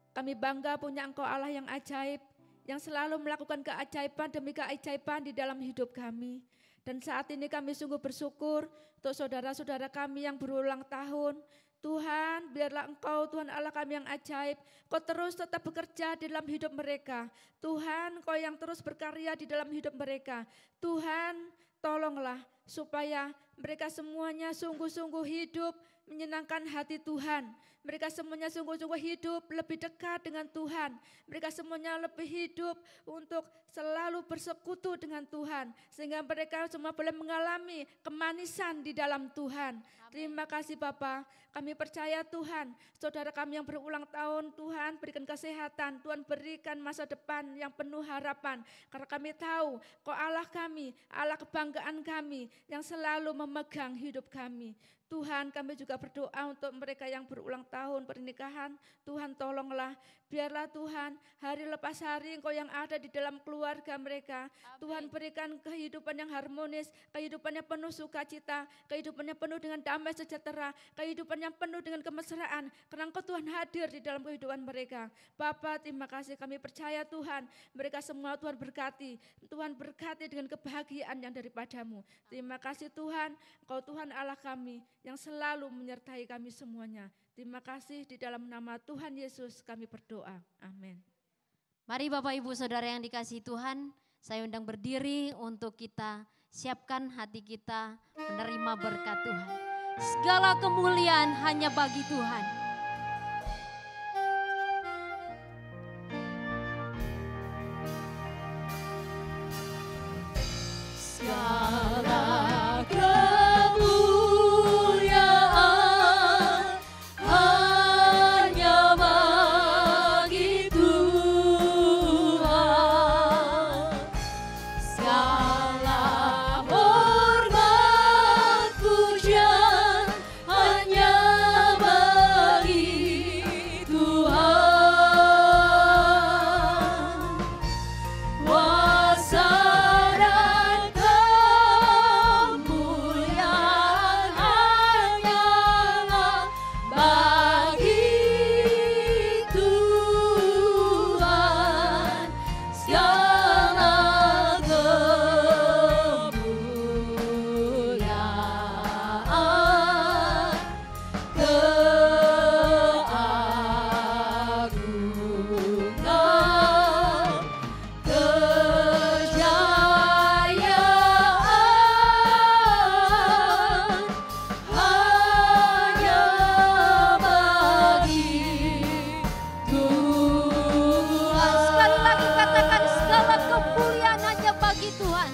Kami bangga punya Engkau Allah yang ajaib, yang selalu melakukan keajaiban demi keajaiban di dalam hidup kami. Dan saat ini kami sungguh bersyukur untuk saudara-saudara kami yang berulang tahun. Tuhan, biarlah Engkau Tuhan Allah kami yang ajaib, Kau terus tetap bekerja di dalam hidup mereka. Tuhan, Kau yang terus berkarya di dalam hidup mereka. Tuhan, tolonglah supaya mereka semuanya sungguh-sungguh hidup menyenangkan hati Tuhan. Mereka semuanya sungguh-sungguh hidup lebih dekat dengan Tuhan. Mereka semuanya lebih hidup untuk selalu bersekutu dengan Tuhan. Sehingga mereka semua boleh mengalami kemanisan di dalam Tuhan. Amin. Terima kasih Bapa. Kami percaya Tuhan, saudara kami yang berulang tahun, Tuhan berikan kesehatan, Tuhan berikan masa depan yang penuh harapan. Karena kami tahu Kau Allah kami, Allah kebanggaan kami yang selalu memegang hidup kami. Tuhan, kami juga berdoa untuk mereka yang berulang tahun pernikahan. Tuhan tolonglah, biarlah Tuhan hari lepas hari Engkau yang ada di dalam keluarga mereka. Amin. Tuhan berikan kehidupan yang harmonis, kehidupan yang penuh sukacita, kehidupan yang penuh dengan damai sejahtera, kehidupan yang penuh dengan kemesraan. Karena Engkau Tuhan hadir di dalam kehidupan mereka. Bapa, terima kasih, kami percaya Tuhan, mereka semua Tuhan berkati. Tuhan berkati dengan kebahagiaan yang daripada-Mu. Terima kasih Tuhan, Engkau Tuhan Allah kami yang selalu menyertai kami semuanya. Terima kasih, di dalam nama Tuhan Yesus kami berdoa. Amin. Mari Bapak Ibu Saudara yang dikasihi Tuhan, saya undang berdiri untuk kita siapkan hati kita menerima berkat Tuhan. Segala kemuliaan hanya bagi Tuhan. Tuhan.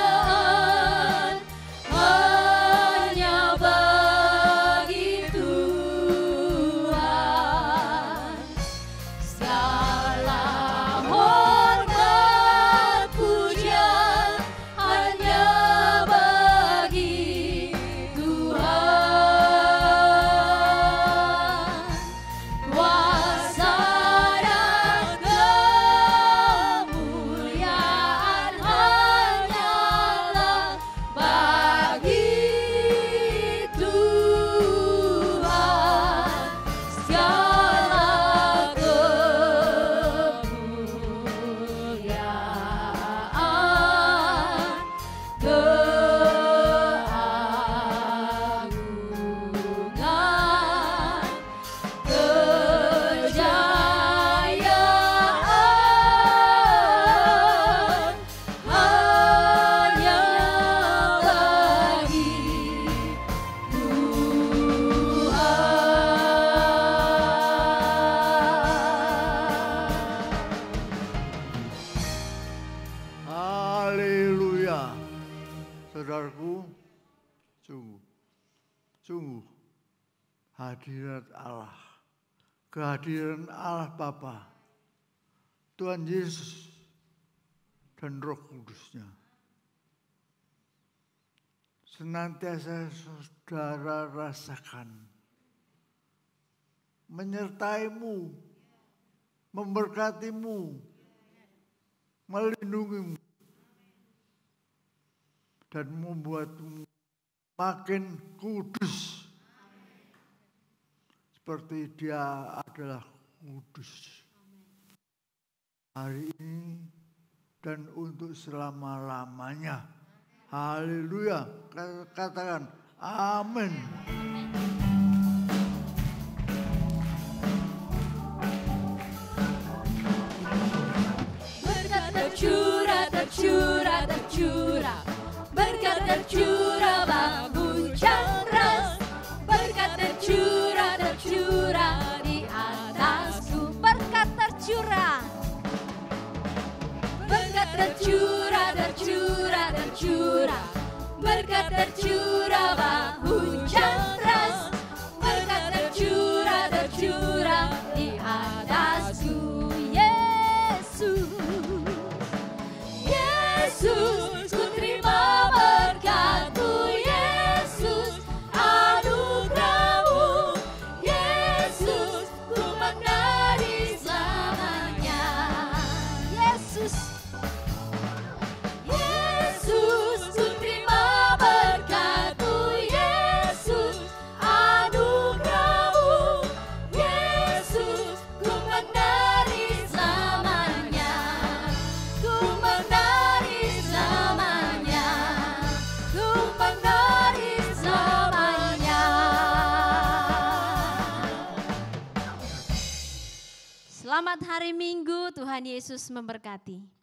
Kemuliaan hanya bagi Tuhan. Segala hormat pujian hanya bagi Tuhan. Kuasa dan kemuliaan hanyalah bagi Tuhan. Segala kemuliaan, keagungan, kejayaan hanya bagi Tuhan. Haleluya. Saudaraku, sungguh hadirat Allah, kehadiran Allah Bapa, Tuhan Yesus dan Roh Kudusnya senantiasa saudara rasakan, menyertaimu, memberkatimu, melindungimu, dan membuatmu makin kudus seperti Dia adalah kudus. Hari ini dan untuk selama-lamanya. Haleluya. Katakan amin. Berkat tercurah, tercurah, tercurah. Berkat tercurah bang hujan ras. Berkat tercurah, tercurah di atasku. Berkat tercurah. Berkat tercurah, tercurah, tercurah. Berkat tercurah bang hujan ras. Berkat tercurah, tercurah di atasku. Yesus. Yesus, ku terima berkat-Mu, Yesus, anugerah-Mu, Yesus, ku menari selamanya. Yesus. Yesus, ku terima berkat-Mu, Yesus, anugerah-Mu, Yesus, ku menari selamanya. Ku menari selamanya. Ku menari selamanya. Selamat hari Minggu, Tuhan Yesus memberkati.